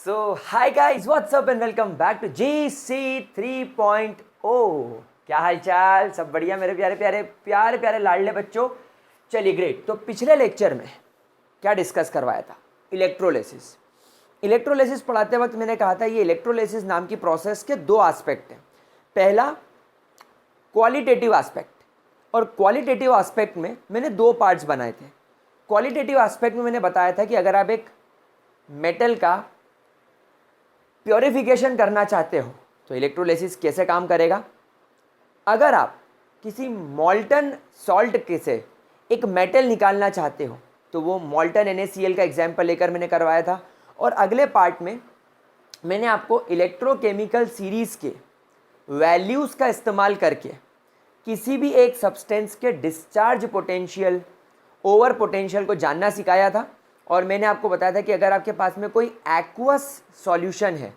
So hi guys, what's up and welcome back to GC 3.0। क्या हाल चाल? सब बढ़िया मेरे प्यारे प्यारे प्यारे प्यारे लाडले बच्चों। चलिए ग्रेट। तो पिछले लेक्चर में क्या डिस्कस करवाया था? इलेक्ट्रोलिसिस। इलेक्ट्रोलिसिस पढ़ाते वक्त मैंने कहा था ये इलेक्ट्रोलिसिस नाम की प्रोसेस के दो एस्पेक्ट हैं। पहला क्वालिटेटिव एस्पेक्ट, और क्वालिटेटिव एस्पेक्ट में मैंने दो पार्ट्स बनाए थे। क्वालिटेटिव एस्पेक्ट में मैंने बताया था कि अगर आप एक मेटल का प्योरिफिकेशन करना चाहते हो तो इलेक्ट्रोलिसिस कैसे काम करेगा। अगर आप किसी मॉल्टन सॉल्ट के से एक मेटल निकालना चाहते हो तो वो मॉल्टन NaCl का एग्जाम्पल लेकर मैंने करवाया था। और अगले पार्ट में मैंने आपको इलेक्ट्रोकेमिकल सीरीज़ के वैल्यूज़ का इस्तेमाल करके किसी भी एक सब्सटेंस के डिस्चार्ज पोटेंशियल, ओवर पोटेंशियल को जानना सिखाया था। और मैंने आपको बताया था कि अगर आपके पास में कोई एक्वस सॉल्यूशन है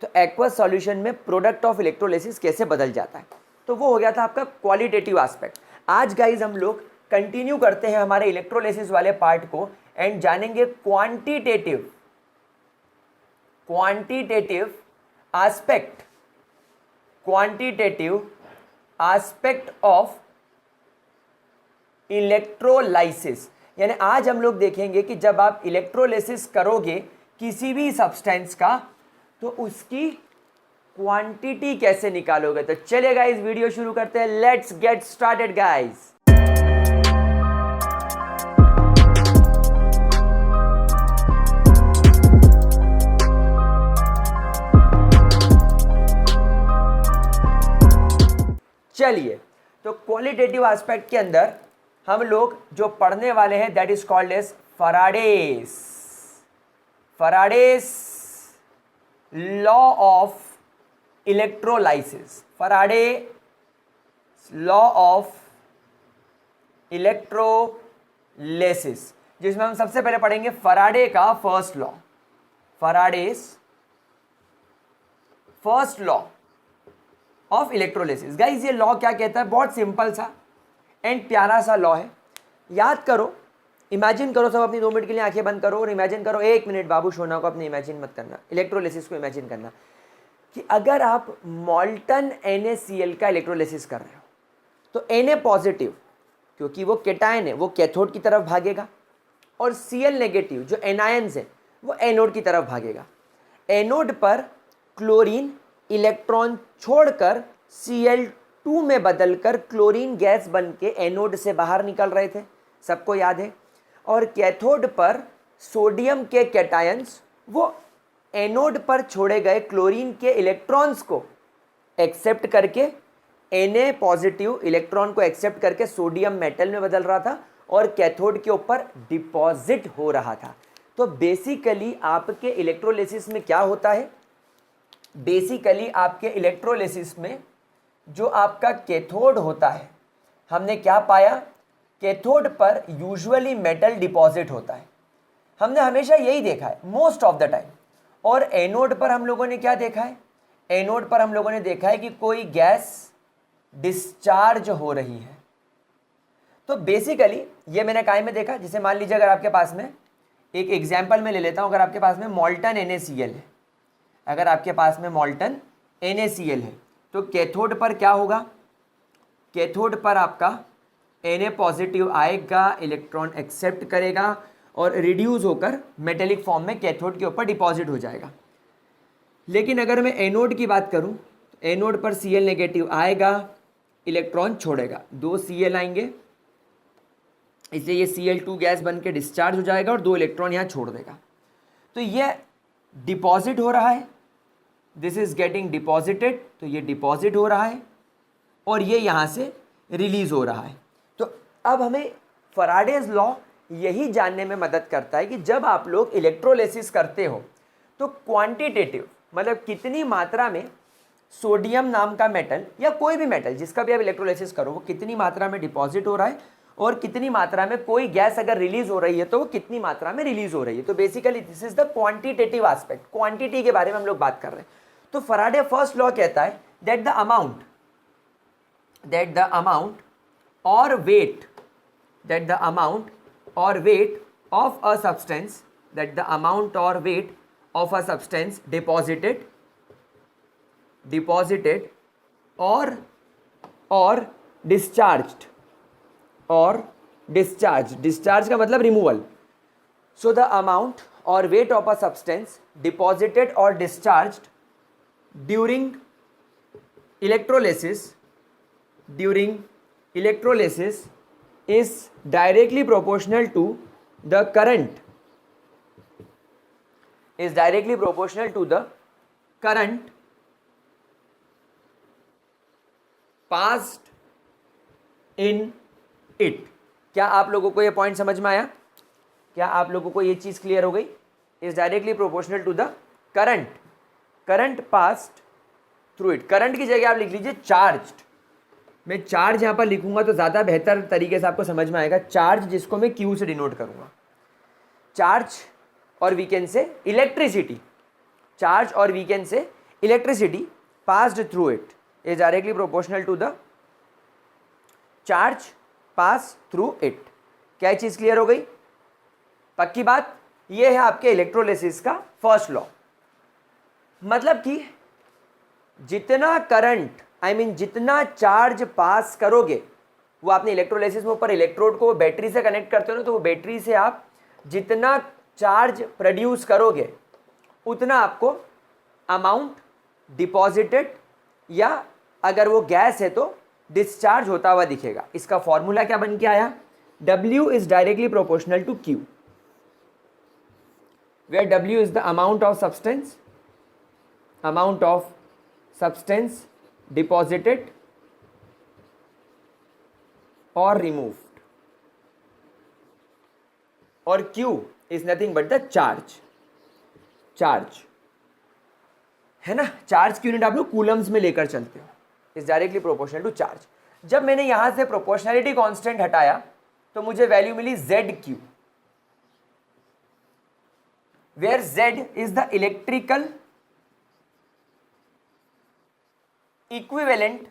तो एक्वस सॉल्यूशन में प्रोडक्ट ऑफ इलेक्ट्रोलिसिस कैसे बदल जाता है। तो वो हो गया था आपका क्वालिटेटिव एस्पेक्ट। आज गाइज हम लोग कंटिन्यू करते हैं हमारे इलेक्ट्रोलिसिस वाले पार्ट को एंड जानेंगे क्वांटिटेटिव एस्पेक्ट ऑफ इलेक्ट्रोलाइसिस। यानी आज हम लोग देखेंगे कि जब आप इलेक्ट्रोलिसिस करोगे किसी भी सब्सटेंस का तो उसकी क्वांटिटी कैसे निकालोगे। तो चलिए गाइस वीडियो शुरू करते हैं। Let's get started guys. चलिए, तो क्वालिटेटिव एस्पेक्ट के अंदर हम लोग जो पढ़ने वाले हैं that is called as Faraday's law of electrolysis. Faraday law of electrolysis, जिसमें हम सबसे पहले पढ़ेंगे फैराडे का first law. Faraday's first law of electrolysis. Guys ये लॉ क्या कहता है? बहुत सिंपल सा एंड प्यारा सा लॉ है। याद करो, इमेजिन करो, सब अपनी 2 मिनट के लिए आंखें बंद करो और इमेजिन करो। 1 मिनट बाबू सोना को अपने इमेजिन मत करना, इलेक्ट्रोलिसिस को इमेजिन करना कि अगर आप मॉल्टन NaCl का इलेक्ट्रोलिसिस कर रहे हो तो Na पॉजिटिव, क्योंकि वो केटायन है, वो कैथोड की तरफ भागेगा, और Cl नेगेटिव जो एनायंस है वो एनोड की तरफ भागेगा। एनोड पर क्लोरीन इलेक्ट्रॉन छोड़कर Cl2 में बदलकर क्लोरीन गैस बन के एनोड से बाहर निकल रहे थे, सबको याद है। और कैथोड पर सोडियम के कैटायंस वो एनोड पर छोड़े गए क्लोरीन के इलेक्ट्रॉन्स को एक्सेप्ट करके Na पॉजिटिव इलेक्ट्रॉन को एक्सेप्ट करके सोडियम मेटल में बदल रहा था और कैथोड के ऊपर डिपॉजिट हो रहा था। तो बेसिकली आपके इलेक्ट्रोलिसिस में क्या होता है? बेसिकली आपके इलेक्ट्रोलिसिस में जो आपका कैथोड होता है, हमने क्या पाया? कैथोड पर यूजुअली मेटल डिपॉजिट होता है, हमने हमेशा यही देखा है मोस्ट ऑफ द टाइम। और एनोड पर हम लोगों ने क्या देखा है? एनोड पर हम लोगों ने देखा है कि कोई गैस डिस्चार्ज हो रही है। तो बेसिकली ये मैंने काय में देखा, जैसे मान लीजिए अगर आपके पास में एक एग्जाम्पल मैं ले लेता हूँ, अगर आपके पास में मॉल्टन NaCl है, अगर आपके पास में मॉल्टन NaCl है तो कैथोड पर क्या होगा? कैथोड पर आपका Na पॉजिटिव आएगा, इलेक्ट्रॉन एक्सेप्ट करेगा और रिड्यूस होकर मेटेलिक फॉर्म में कैथोड के ऊपर डिपॉजिट हो जाएगा। लेकिन अगर मैं एनोड की बात करूं तो एनोड पर Cl नेगेटिव आएगा, इलेक्ट्रॉन छोड़ेगा, 2 Cl आएंगे, इसलिए ये Cl2 गैस बन के डिस्चार्ज हो जाएगा और 2 इलेक्ट्रॉन यहाँ छोड़ देगा। तो ये डिपॉजिट हो रहा है, दिस इज गेटिंग डिपॉजिटेड, तो ये डिपॉजिट हो रहा है और ये यहाँ से रिलीज हो रहा है। तो अब हमें फैराडेज लॉ यही जानने में मदद करता है कि जब आप लोग इलेक्ट्रोलिसिस करते हो तो क्वांटिटेटिव मतलब कितनी मात्रा में सोडियम नाम का मेटल या कोई भी मेटल जिसका भी आप इलेक्ट्रोलिसिस करो वो कितनी मात्रा में डिपॉजिट हो रहा है, और कितनी मात्रा में कोई गैस अगर रिलीज हो रही है तो वो कितनी मात्रा में रिलीज हो रही है। तो basically this is the quantitative aspect, quantity के बारे में हम लोग बात कर रहे हैं। तो फैराडे फर्स्ट लॉ कहता है दैट द अमाउंट और wait of a substance, that the amount or weight of a substance deposited or discharged discharge का मतलब removal. So the amount or weight of a substance deposited or discharged during electrolysis is directly proportional to the current passed in it. क्या आप लोगों को ये point समझ में आया? क्या आप लोगों को ये चीज क्लियर हो गई? Is directly proportional to the current passed through it. Current की जगह आप लिख लीजिए चार्ज्ड. मैं चार्ज यहां पर लिखूंगा तो ज्यादा बेहतर तरीके से आपको समझ में आएगा. चार्ज जिसको मैं क्यू से डिनोट करूंगा. चार्ज और we can say electricity. Charge और we can say electricity passed through it is directly proportional to the charge pass through it. क्या चीज क्लियर हो गई? पक्की बात. ये है आपके इलेक्ट्रोलिसिस का फर्स्ट लॉ. मतलब कि जितना करंट जितना चार्ज पास करोगे, वो आपने इलेक्ट्रोलिसिस में ऊपर इलेक्ट्रोड को बैटरी से कनेक्ट करते हो ना, तो वो बैटरी से आप जितना चार्ज प्रोड्यूस करोगे उतना आपको अमाउंट डिपॉजिटेड या अगर वो गैस है तो डिस्चार्ज होता हुआ दिखेगा. इसका फॉर्मूला क्या बन के आया? W is directly proportional to Q, where W is the amount of substance deposited or removed, और Q is nothing but the charge है ना. चार्ज की यूनिट आप लोग कूलम्स में लेकर चलते हो. Is directly proportional to charge. जब मैंने यहां से प्रोपोर्शनैलिटी कांस्टेंट हटाया तो मुझे वैल्यू मिली ZQ, where Z is the electrical equivalent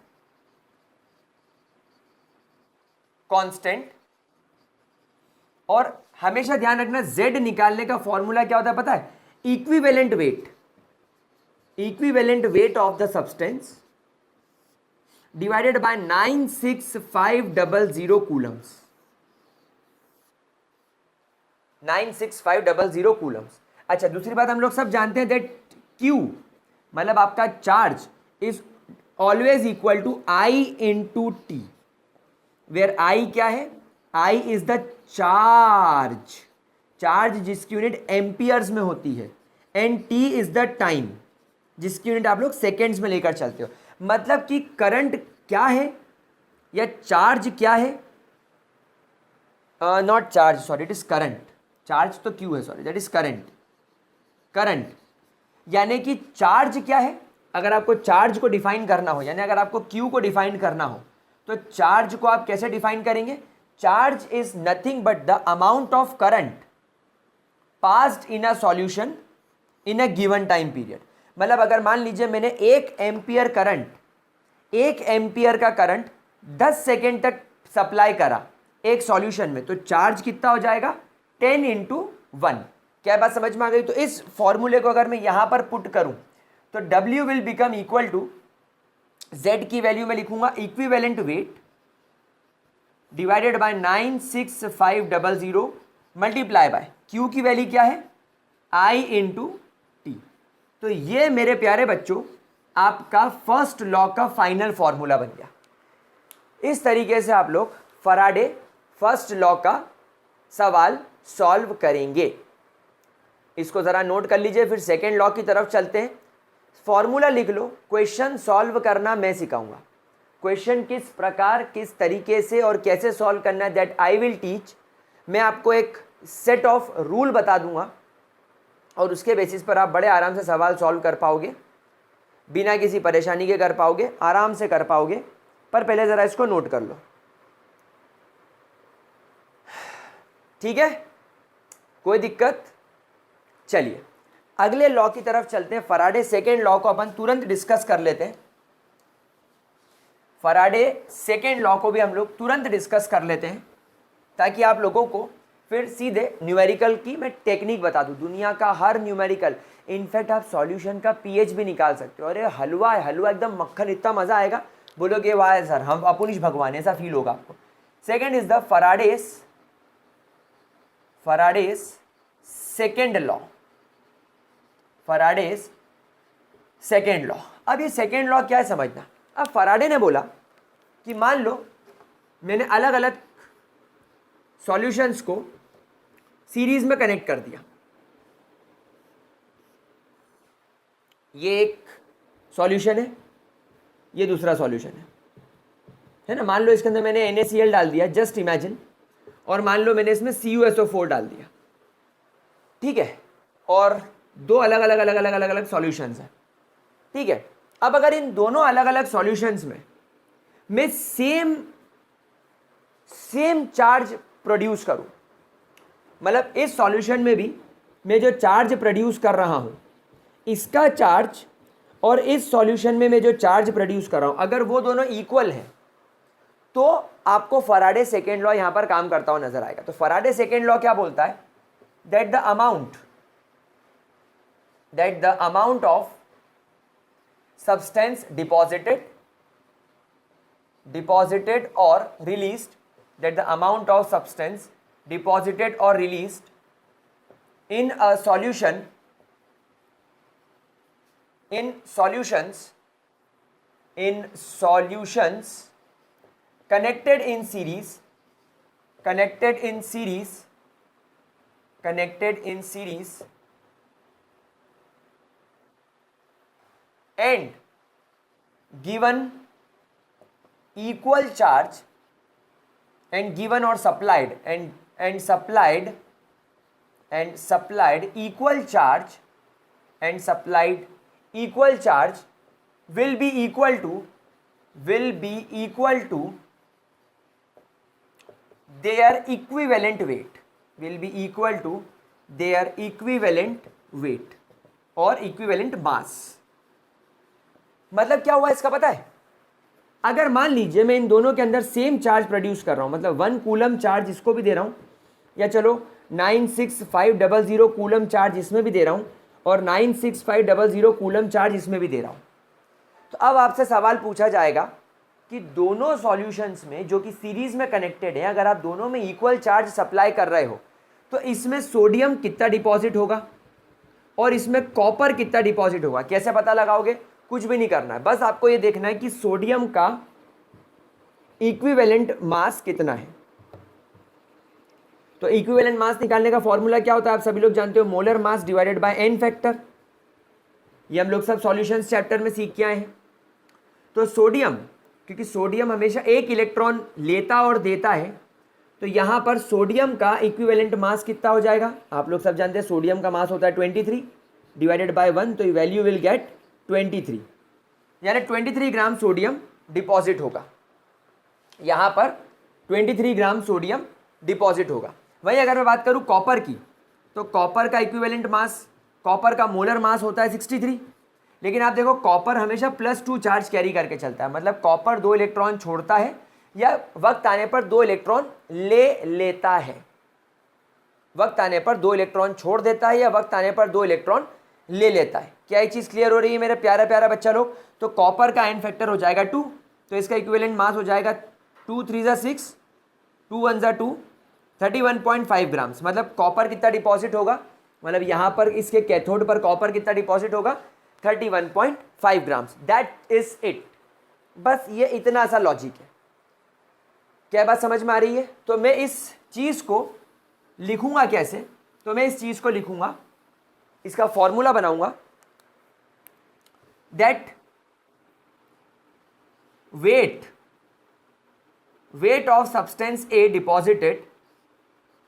constant. और हमेशा ध्यान रखना Z निकालने का फॉर्मूला क्या होता है पता है? Equivalent weight of the substance divided by 96500 Coulomb's. 96500 Coulomb's. अच्छा, दूसरी बात हम लोग सब जानते हैं दैट Q मतलब आपका charge is always equal to I into T, where I क्या है? I इज द चार्ज जिसकी यूनिट एम्पियर्स में होती है, and T is the time जिसकी यूनिट आप लोग सेकेंड्स में लेकर चलते हो. मतलब कि करंट क्या है या चार्ज क्या है? Not charge, sorry, it is current. Charge तो Q है, सॉरी, दैट इज करंट. यानी कि चार्ज क्या है? अगर आपको चार्ज को डिफाइन करना हो, यानी अगर आपको Q को डिफाइन करना हो, तो चार्ज को आप कैसे डिफाइन करेंगे? Charge is nothing but the amount of current passed in a solution in a given time period. मतलब अगर मान लीजिए मैंने 1 एम्पियर का करंट 10 सेकेंड तक सप्लाई करा एक सॉल्यूशन में, तो चार्ज कितना हो जाएगा? 10 इंटू 1. क्या बात समझ में आ गई? तो इस फॉर्मूले को अगर मैं यहां पर पुट करूं तो W will become equal to, Z की वैल्यू में लिखूंगा equivalent weight divided by 96500 multiply by Q की वैल्यू क्या है? I into T. तो ये मेरे प्यारे बच्चों आपका फर्स्ट लॉ का फाइनल फॉर्मूला बन गया. इस तरीके से आप लोग फराडे फर्स्ट लॉ का सवाल सॉल्व करेंगे. इसको ज़रा नोट कर लीजिए. फिर सेकेंड लॉ की तरफ चलते हैं. फॉर्मूला लिख लो. क्वेश्चन सॉल्व करना मैं सिखाऊंगा. क्वेश्चन किस प्रकार, किस तरीके से और कैसे सॉल्व करना है, दैट आई विल टीच. मैं आपको एक सेट ऑफ रूल बता दूंगा और उसके बेसिस पर आप बड़े आराम से सवाल सॉल्व कर पाओगे, बिना किसी परेशानी के कर पाओगे, आराम से कर पाओगे. पर पहले ज़रा इसको नोट कर लो, ठीक है? कोई दिक्कत? चलिए अगले लॉ की तरफ चलते हैं. फराडे सेकेंड लॉ को अपन तुरंत डिस्कस कर लेते हैं. फराडे सेकेंड लॉ को भी हम लोग तुरंत डिस्कस कर लेते हैं ताकि आप लोगों को फिर सीधे न्यूमेरिकल की मैं टेक्निक बता दूं. दुनिया का हर न्यूमेरिकल इनफैक्ट आप सॉल्यूशन का पीएच भी निकाल सकते हो। अरे हलवा है, हलवा एकदम मक्खन, इतना मज़ा आएगा, बोलोगे वाह सर हम अपुनिश भगवान, ऐसा फील होगा आपको। Second is the Faraday's second law, Faraday's second law. अब ये सेकेंड लॉ क्या है समझना। अब फराडे ने बोला कि मान लो मैंने अलग अलग सॉल्यूशंस को सीरीज में कनेक्ट कर दिया। ये एक सॉल्यूशन है, ये दूसरा सॉल्यूशन है ना। मान लो इसके अंदर मैंने NaCl डाल दिया, जस्ट इमेजिन, और मान लो मैंने इसमें CuSO4 डाल दिया, ठीक है, और दो अलग अलग सॉल्यूशंस हैं, ठीक है। अब अगर इन दोनों अलग अलग सॉल्यूशंस में मैं सेम चार्ज प्रोड्यूस करूं, मतलब इस सॉल्यूशन में भी मैं जो चार्ज प्रोड्यूस कर रहा हूं, इसका चार्ज और इस सॉल्यूशन में मैं जो चार्ज प्रोड्यूस कर रहा हूं, अगर वो दोनों इक्वल हैं तो आपको फराडे सेकेंड लॉ यहां पर काम करता हुआ नजर आएगा। तो फराडे सेकेंड लॉ क्या बोलता है, that the amount of substance deposited or released, that the amount of substance deposited or released in a solution, in solutions connected in series and given equal charge and given or supplied and supplied equal charge and supplied equal charge will be equal to their equivalent weight और equivalent mass। मतलब क्या हुआ इसका पता है, अगर मान लीजिए मैं इन दोनों के अंदर सेम चार्ज प्रोड्यूस कर रहा हूं, मतलब 1 कूलम चार्ज इसको भी दे रहा हूं, या चलो 96500 कूलम चार्ज इसमें भी दे रहा हूं और 96500 कूलम चार्ज इसमें भी दे रहा हूं, तो अब आपसे सवाल पूछा जाएगा कि दोनों सॉल्यूशंस में जो कि सीरीज में कनेक्टेड है, अगर आप दोनों में इक्वल चार्ज सप्लाई कर रहे हो तो इसमें सोडियम कितना डिपॉजिट होगा और इसमें कॉपर कितना डिपॉजिट होगा। कैसे पता लगाओगे, कुछ भी नहीं करना है, बस आपको ये देखना है कि सोडियम का इक्विवेलेंट मास कितना है। तो इक्विवेलेंट मास निकालने का फॉर्मूला क्या होता है, आप सभी लोग जानते हो, molar mass divided bye n factor. ये हम लोग सब सॉल्यूशंस चैप्टर में सीख के आए हैं। तो सोडियम, क्योंकि सोडियम हमेशा एक इलेक्ट्रॉन लेता और देता है, तो यहां पर सोडियम का इक्विवेलेंट मास कितना हो जाएगा, आप लोग सब जानते हैं सोडियम का मास होता है 23 डिवाइडेड बाय 1, तो वैल्यू विल गेट 23, यानी 23 ग्राम सोडियम डिपॉजिट होगा यहां पर, 23 ग्राम सोडियम डिपॉजिट होगा। वहीं अगर मैं बात करूं कॉपर की, तो कॉपर का इक्विवेलेंट मास, कॉपर का मोलर मास होता है 63, लेकिन आप देखो कॉपर हमेशा +2 चार्ज कैरी करके चलता है, मतलब कॉपर 2 इलेक्ट्रॉन छोड़ता है या वक्त आने पर 2 इलेक्ट्रॉन ले लेता है, वक्त आने पर 2 इलेक्ट्रॉन छोड़ देता है या वक्त आने पर 2 इलेक्ट्रॉन ले लेता है। क्या ये चीज़ क्लियर हो रही है मेरे प्यारा प्यारा बच्चा लोग। तो कॉपर का n फैक्टर हो जाएगा 2, तो इसका इक्विवेलेंट मास हो जाएगा 2 3 ज़ा 6, 2 1 ज़ा 2, 31.5 ग्राम्स। मतलब कॉपर कितना डिपॉजिट होगा, मतलब यहाँ पर इसके कैथोड पर कॉपर कितना डिपॉजिट होगा, 31.5 ग्राम्स। दैट इज इट, बस ये इतना सा लॉजिक है। क्या बात समझ में आ रही है। तो मैं इस चीज़ को लिखूंगा कैसे, तो मैं इस चीज़ को लिखूंगा, इसका फॉर्मूला बनाऊंगा, that weight of substance A deposited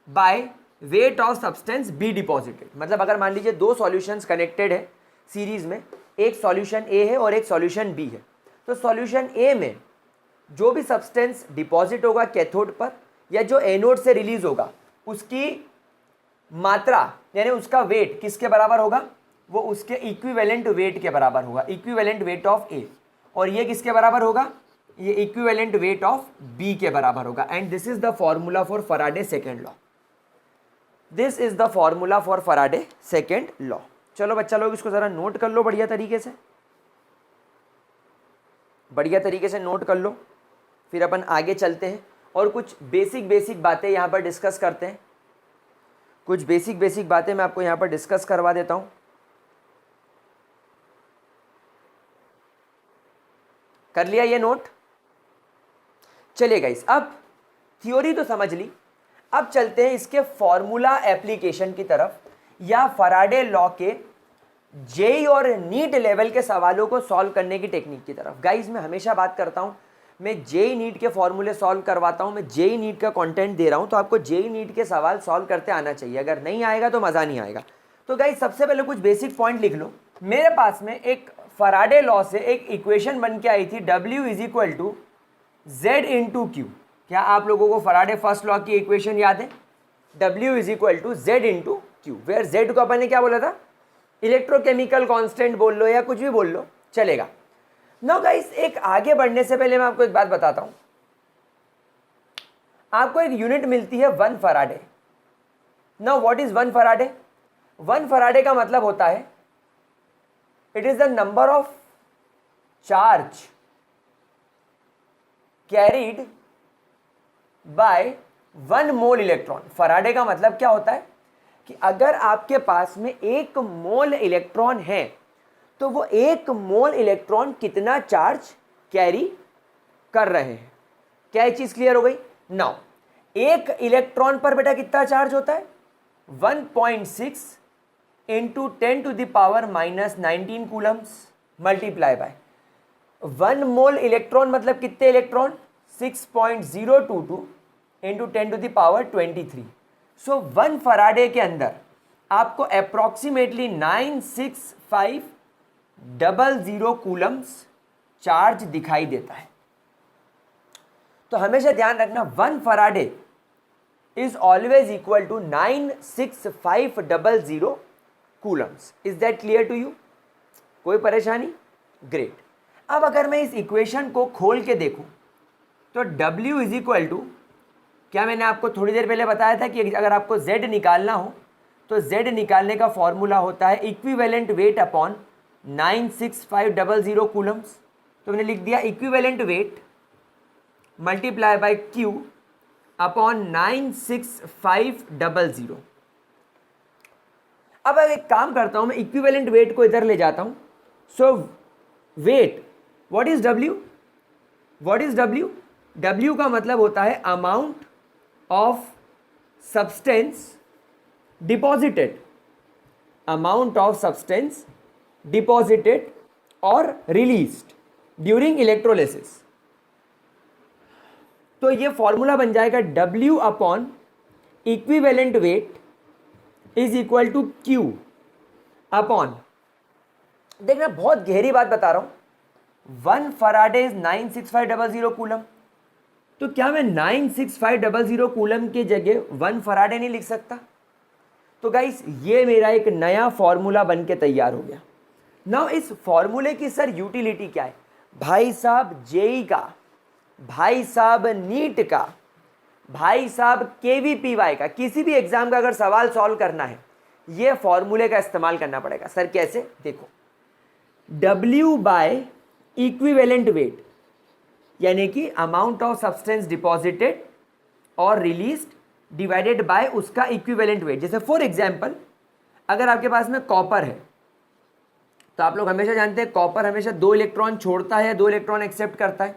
by weight of substance be deposited. मतलब अगर मान लीजिए 2 सॉल्यूशंस कनेक्टेड है सीरीज में, एक सॉल्यूशन ए है और एक सॉल्यूशन बी है, तो सॉल्यूशन ए में जो भी सब्सटेंस डिपॉजिट होगा कैथोड पर या जो एनोड से रिलीज होगा, उसकी मात्रा यानी उसका वेट किसके बराबर होगा, वो उसके इक्विवेलेंट वेट के बराबर होगा, इक्विवेलेंट वेट ऑफ ए। और ये किसके बराबर होगा, ये इक्विवेलेंट वेट ऑफ बी के बराबर होगा। And this is the formula for Faraday second law, this is the formula for Faraday second law. चलो बच्चा लोग इसको ज़रा नोट कर लो बढ़िया तरीके से, बढ़िया तरीके से नोट कर लो, फिर अपन आगे चलते हैं और कुछ बेसिक बातें यहाँ पर डिस्कस करते हैं। कुछ बेसिक बातें मैं आपको यहाँ पर डिस्कस करवा देता हूँ। कर लिया ये नोट? चलिए गाइस, अब थ्योरी तो समझ ली, अब चलते हैं इसके फॉर्मूला एप्लीकेशन की तरफ, या फराडे लॉ के जेई और नीट लेवल के सवालों को सॉल्व करने की टेक्निक की तरफ। गाइस मैं हमेशा बात करता हूँ, मैं जेई नीट के फॉर्मूले सॉल्व करवाता हूँ, मैं जेई नीट का कंटेंट दे रहा हूँ, तो आपको जेई नीट के सवाल सॉल्व करते आना चाहिए। अगर नहीं आएगा तो मज़ा नहीं आएगा। तो गाइस सबसे पहले कुछ बेसिक पॉइंट लिख लो। मेरे पास में एक फराडे लॉ से एक इक्वेशन बन के आई थी, W is equal to Z into Q. क्या आप लोगों को फराडे फर्स्ट लॉ की इक्वेशन याद है? W is equal to Z into Q, where Z को अपन ने क्या बोला था? इलेक्ट्रोकेमिकल कांस्टेंट बोल लो या कुछ भी बोल लो, चलेगा। नाउ गाइस, एक आगे बढ़ने से पहले मैं आपको एक बात बताता हूं। आपको एक यूनिट मिलती है 1 Faraday. Now what is 1 Faraday? 1 Faraday का मतलब होता है it is the number of charge carried bye 1 mole electron. Faraday का मतलब क्या होता है कि अगर आपके पास में 1 मोल इलेक्ट्रॉन है तो वो 1 मोल इलेक्ट्रॉन कितना चार्ज कैरी कर रहे हैं। क्या ये चीज क्लियर हो गई? नाउ 1 इलेक्ट्रॉन पर बेटा कितना चार्ज होता है? 1.6 into 10 to the power minus 19 coulombs multiply by 1 mole electron मतलब कितने electron? 6.022 into 10 to the power 23। So 1 Faraday के अंदर आपको अप्रॉक्सीमेटली 96500 कूलम्स चार्ज दिखाई देता है। तो हमेशा ध्यान रखना, 1 Faraday is always equal to 96500 coulombs. Is that clear to you? कोई परेशानी? ग्रेट। अब अगर मैं इस इक्वेशन को खोल के देखूं तो W इज इक्वल टू, क्या मैंने आपको थोड़ी देर पहले बताया था कि अगर आपको Z निकालना हो तो Z निकालने का फॉर्मूला होता है इक्विवेलेंट वेट अपॉन 96500 कूलम्स। तो मैंने लिख दिया equivalent weight multiply by Q upon 96500। अब एक काम करता हूं, मैं इक्विवेलेंट वेट को इधर ले जाता हूं। So weight, what is W? What is W? W का मतलब होता है amount of substance deposited, amount of substance deposited और रिलीज्ड ड्यूरिंग इलेक्ट्रोलिसिस। तो ये फॉर्मूला बन जाएगा W upon equivalent weight is equal to Q upon, देखना बहुत गहरी बात बता रहा हूं, 1 फराडे इज 96500 कूलम। तो क्या मैं 96500 कूलम की जगह 1 फराडे नहीं लिख सकता? तो गाइस ये मेरा एक नया फॉर्मूला बन के तैयार हो गया। नाउ इस फॉर्मूले की सर यूटिलिटी क्या है? भाई साहब जेई का, भाई साहब नीट का, भाई साहब केवीपीवाई का, किसी भी एग्जाम का अगर सवाल सॉल्व करना है ये फॉर्मूले का इस्तेमाल करना पड़ेगा। सर कैसे? देखो, W बाय इक्विवेलेंट वेट यानी कि अमाउंट ऑफ सब्सटेंस डिपॉजिटेड और रिलीज्ड डिवाइडेड बाय उसका इक्विवेलेंट वेट। जैसे फॉर एग्जांपल अगर आपके पास में कॉपर है तो आप लोग हमेशा जानते हैं कॉपर हमेशा 2 इलेक्ट्रॉन छोड़ता है या 2 इलेक्ट्रॉन एक्सेप्ट करता है।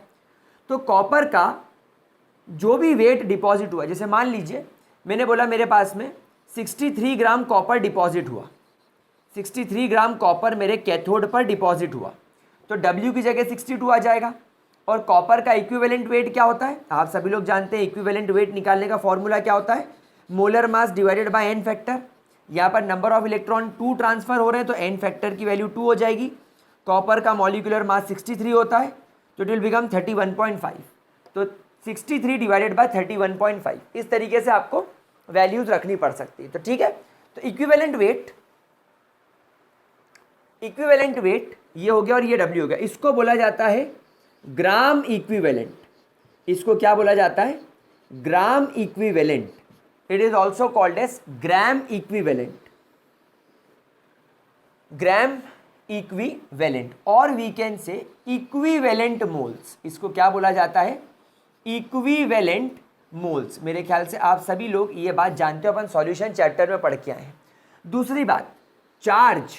तो कॉपर का जो भी वेट डिपॉजिट हुआ, जैसे मान लीजिए मैंने बोला मेरे पास में 63 ग्राम कॉपर डिपॉजिट हुआ, 63 ग्राम कॉपर मेरे कैथोड पर डिपॉजिट हुआ, तो W की जगह 62 आ जाएगा। और कॉपर का इक्विवेलेंट वेट क्या होता है? आप सभी लोग जानते हैं इक्विवेलेंट वेट निकालने का फॉर्मूला क्या होता है? Molar mass divided by N factor. यहाँ पर नंबर ऑफ इलेक्ट्रॉन 2 ट्रांसफर हो रहे हैं तो एन फैक्टर की वैल्यू 2 हो जाएगी। कॉपर का मॉलिक्यूलर मास 63 होता है तो इट विल बिकम 31.5। तो 63 डिवाइडेड बाय 31.5, इस तरीके से आपको वैल्यूज रखनी पड़ सकती है। तो ठीक है, तो इक्विवेलेंट वेट ये हो गया और ये W हो गया। इसको बोला जाता है ग्राम इक्विवेलेंट। इसको क्या बोला जाता है? Gram equivalent. It is also called as gram equivalent. Gram equivalent, और we can say equivalent moles, इसको क्या बोला जाता है, इक्विवेलेंट मोल्स। मेरे ख्याल से आप सभी लोग ये बात जानते हो, अपन सॉल्यूशन चैप्टर में पढ़ के आए हैं। दूसरी बात, charge,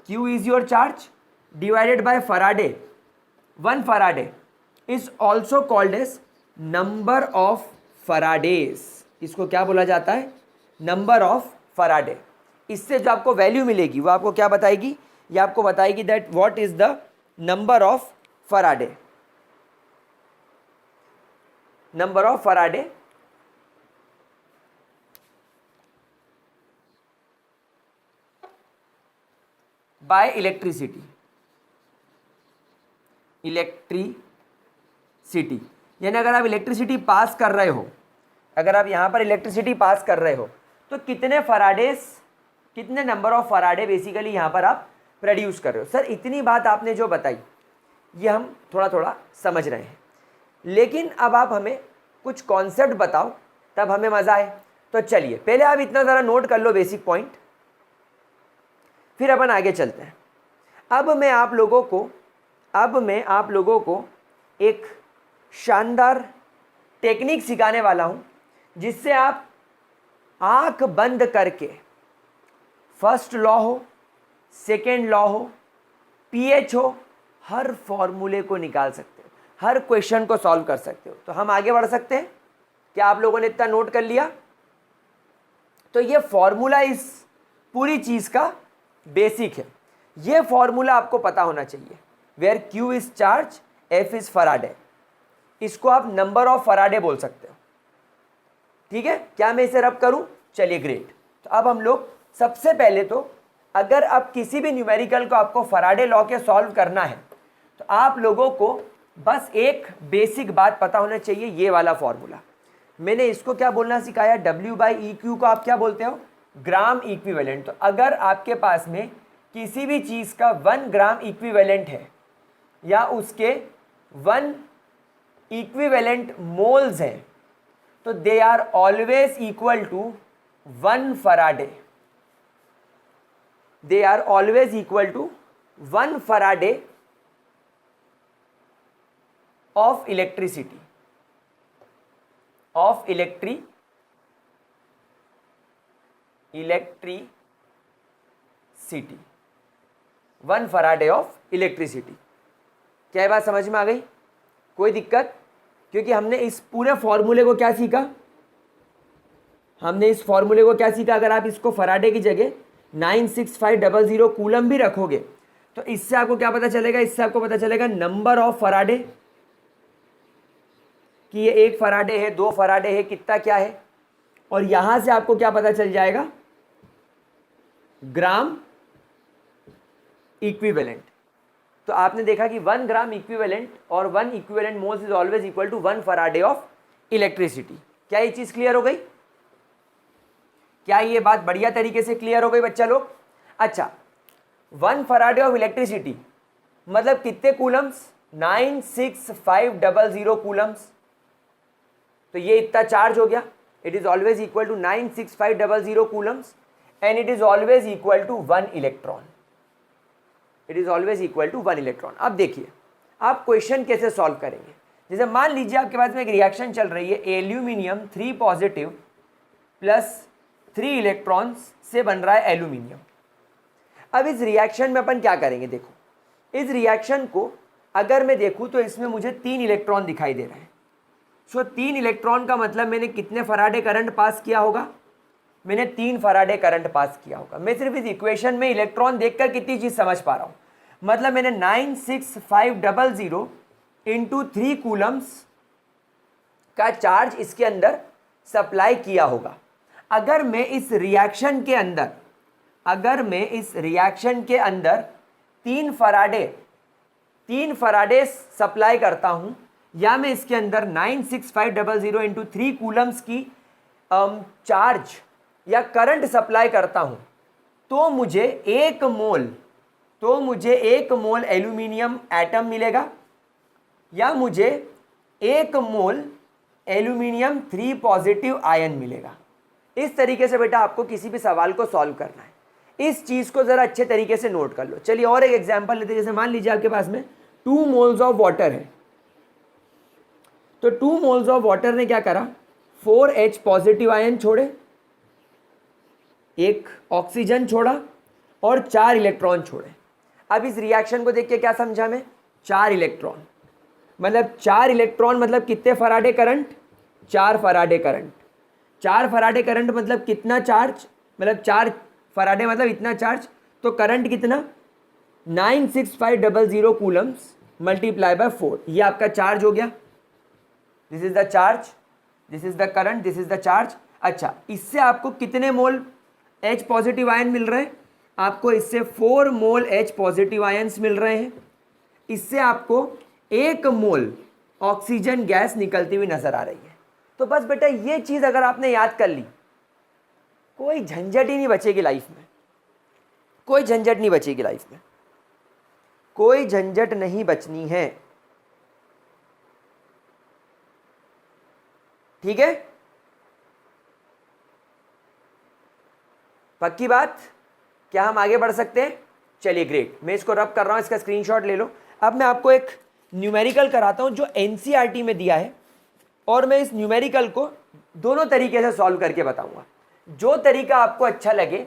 Q is your charge divided by Faraday, 1 Faraday is also called as number of Faradays. इसको क्या बोला जाता है, नंबर ऑफ फराडे। इससे जो आपको वैल्यू मिलेगी वो आपको क्या बताएगी, ये आपको बताएगी that what is the number of Faraday, number of Faraday bye electricity, electricity. यानी अगर आप इलेक्ट्रिसिटी पास कर रहे हो, अगर आप यहाँ पर इलेक्ट्रिसिटी पास कर रहे हो तो कितने फराडेज, कितने नंबर ऑफ फराडे बेसिकली यहाँ पर आप प्रोड्यूस कर रहे हो। सर इतनी बात आपने जो बताई ये हम थोड़ा थोड़ा समझ रहे हैं, लेकिन अब आप हमें कुछ कॉन्सेप्ट बताओ तब हमें मज़ा आए। तो चलिए पहले आप इतना ज़रा नोट कर लो बेसिक पॉइंट, फिर अपन आगे चलते हैं। अब मैं आप लोगों को एक शानदार टेक्निक सिखाने वाला हूं, जिससे आप आंख बंद करके फर्स्ट लॉ हो, सेकेंड लॉ हो, पीएच हो, हर फॉर्मूले को निकाल सकते हो, हर क्वेश्चन को सॉल्व कर सकते हो। तो हम आगे बढ़ सकते हैं। क्या आप लोगों ने इतना नोट कर लिया? तो ये फॉर्मूला इस पूरी चीज़ का बेसिक है। ये फॉर्मूला आपको पता होना चाहिए, where Q is charge, F is Faraday. इसको आप नंबर ऑफ फराडे बोल सकते हो। ठीक है, क्या मैं इसे रब करूं? चलिए ग्रेट। तो अब हम लोग सबसे पहले तो अगर आप किसी भी न्यूमेरिकल को आपको फराडे लॉ के सॉल्व करना है तो आप लोगों को बस एक बेसिक बात पता होना चाहिए, ये वाला फॉर्मूला। मैंने इसको क्या बोलना सिखाया, W/EQ को आप क्या बोलते हो, ग्राम इक्विवेलेंट। तो अगर आपके पास में किसी भी चीज़ का 1 ग्राम इक्विवेलेंट है या उसके 1 इक्विवेलेंट मोल्स हैं तो they are always equal to 1 Faraday, they are always equal to 1 Faraday of electricity, of electricity. 1 Faraday of electricity. क्या ये बात समझ में आ गई? कोई दिक्कत? क्योंकि हमने इस पूरे फॉर्मूले को क्या सीखा, हमने इस फॉर्मूले को क्या सीखा, अगर आप इसको फराडे की जगह 96500 कूलम भी रखोगे तो इससे आपको क्या पता चलेगा, इससे आपको पता चलेगा नंबर ऑफ फराडे, कि ये 1 फराडे है, 2 फराडे है, कितना क्या है। और यहां से आपको क्या पता चल जाएगा, ग्राम इक्विवेलेंट। तो आपने देखा कि 1 ग्राम इक्विवेलेंट और 1 equivalent moles is always equal to 1 Faraday of electricity. क्या ये चीज क्लियर हो गई? क्या ये बात बढ़िया तरीके से क्लियर हो गई बच्चा लोग? अच्छा, 1 फराडे ऑफ इलेक्ट्रिसिटी मतलब कितने कूलम्स, 96500 कूलम्स। तो ये इतना चार्ज हो गया, it is always equal to 96500 coulombs and it is always equal to 1 electron, it is always equal to 1 electron. अब देखिए आप क्वेश्चन कैसे सॉल्व करेंगे। जैसे मान लीजिए आपके पास में एक रिएक्शन चल रही है, एल्यूमिनियम 3 पॉजिटिव प्लस 3 इलेक्ट्रॉन्स से बन रहा है एल्यूमिनियम। अब इस रिएक्शन में अपन क्या करेंगे, देखो इस रिएक्शन को अगर मैं देखूं तो इसमें मुझे 3 इलेक्ट्रॉन दिखाई दे रहे हैं। सो 3 इलेक्ट्रॉन का मतलब मैंने कितने फराडे करंट पास किया होगा, मैंने 3 फराडे करंट पास किया होगा। मैं सिर्फ इस इक्वेशन में इलेक्ट्रॉन देखकर कितनी चीज़ समझ पा रहा हूँ, मतलब मैंने 96500 इंटू 3 कूलम्स का चार्ज इसके अंदर सप्लाई किया होगा। अगर मैं इस रिएक्शन के अंदर, अगर मैं इस रिएक्शन के अंदर 3 फराडे सप्लाई करता हूँ, या मैं इसके अंदर 96500 इंटू 3 कूलम्स की चार्ज या करंट सप्लाई करता हूं, तो मुझे 1 मोल एल्यूमिनियम एटम मिलेगा, या मुझे 1 मोल एल्यूमिनियम 3 पॉजिटिव आयन मिलेगा। इस तरीके से बेटा आपको किसी भी सवाल को सॉल्व करना है। इस चीज को जरा अच्छे तरीके से नोट कर लो। चलिए और एक एग्जांपल लेते हैं, जैसे मान लीजिए आपके पास में 2 मोल्स ऑफ वाटर है, तो 2 मोल्स ऑफ वाटर ने क्या करा, 4H पॉजिटिव आयन छोड़े, एक ऑक्सीजन छोड़ा और 4 इलेक्ट्रॉन छोड़े। अब इस रिएक्शन को देख के क्या समझा मैं, 4 इलेक्ट्रॉन मतलब 4 इलेक्ट्रॉन मतलब कितने Faraday current, 4 Faraday current. 4 Faraday current मतलब कितना चार्ज, मतलब 4 फराडे मतलब इतना चार्ज, तो करंट कितना 96500 कूलम्स मल्टीप्लाई बाय 4, ये आपका चार्ज हो गया। This is the charge, this is the current, this is the charge. अच्छा, इससे आपको कितने मोल H पॉजिटिव आयन मिल रहे हैं, आपको इससे 4 मोल H पॉजिटिव आयन्स मिल रहे हैं। इससे आपको 1 मोल ऑक्सीजन गैस निकलती हुई नजर आ रही है। तो बस बेटा ये चीज अगर आपने याद कर ली, कोई झंझट ही नहीं बचेगी लाइफ में, कोई झंझट नहीं बचेगी लाइफ में, कोई झंझट नहीं बचनी है। ठीक है, पक्की बात। क्या हम आगे बढ़ सकते हैं? चलिए ग्रेट, मैं इसको रब कर रहा हूं, इसका स्क्रीनशॉट ले लो। अब मैं आपको एक न्यूमेरिकल कराता हूं जो एनसीईआरटी में दिया है, और मैं इस न्यूमेरिकल को दोनों तरीके से सॉल्व करके बताऊंगा। जो तरीका आपको अच्छा लगे,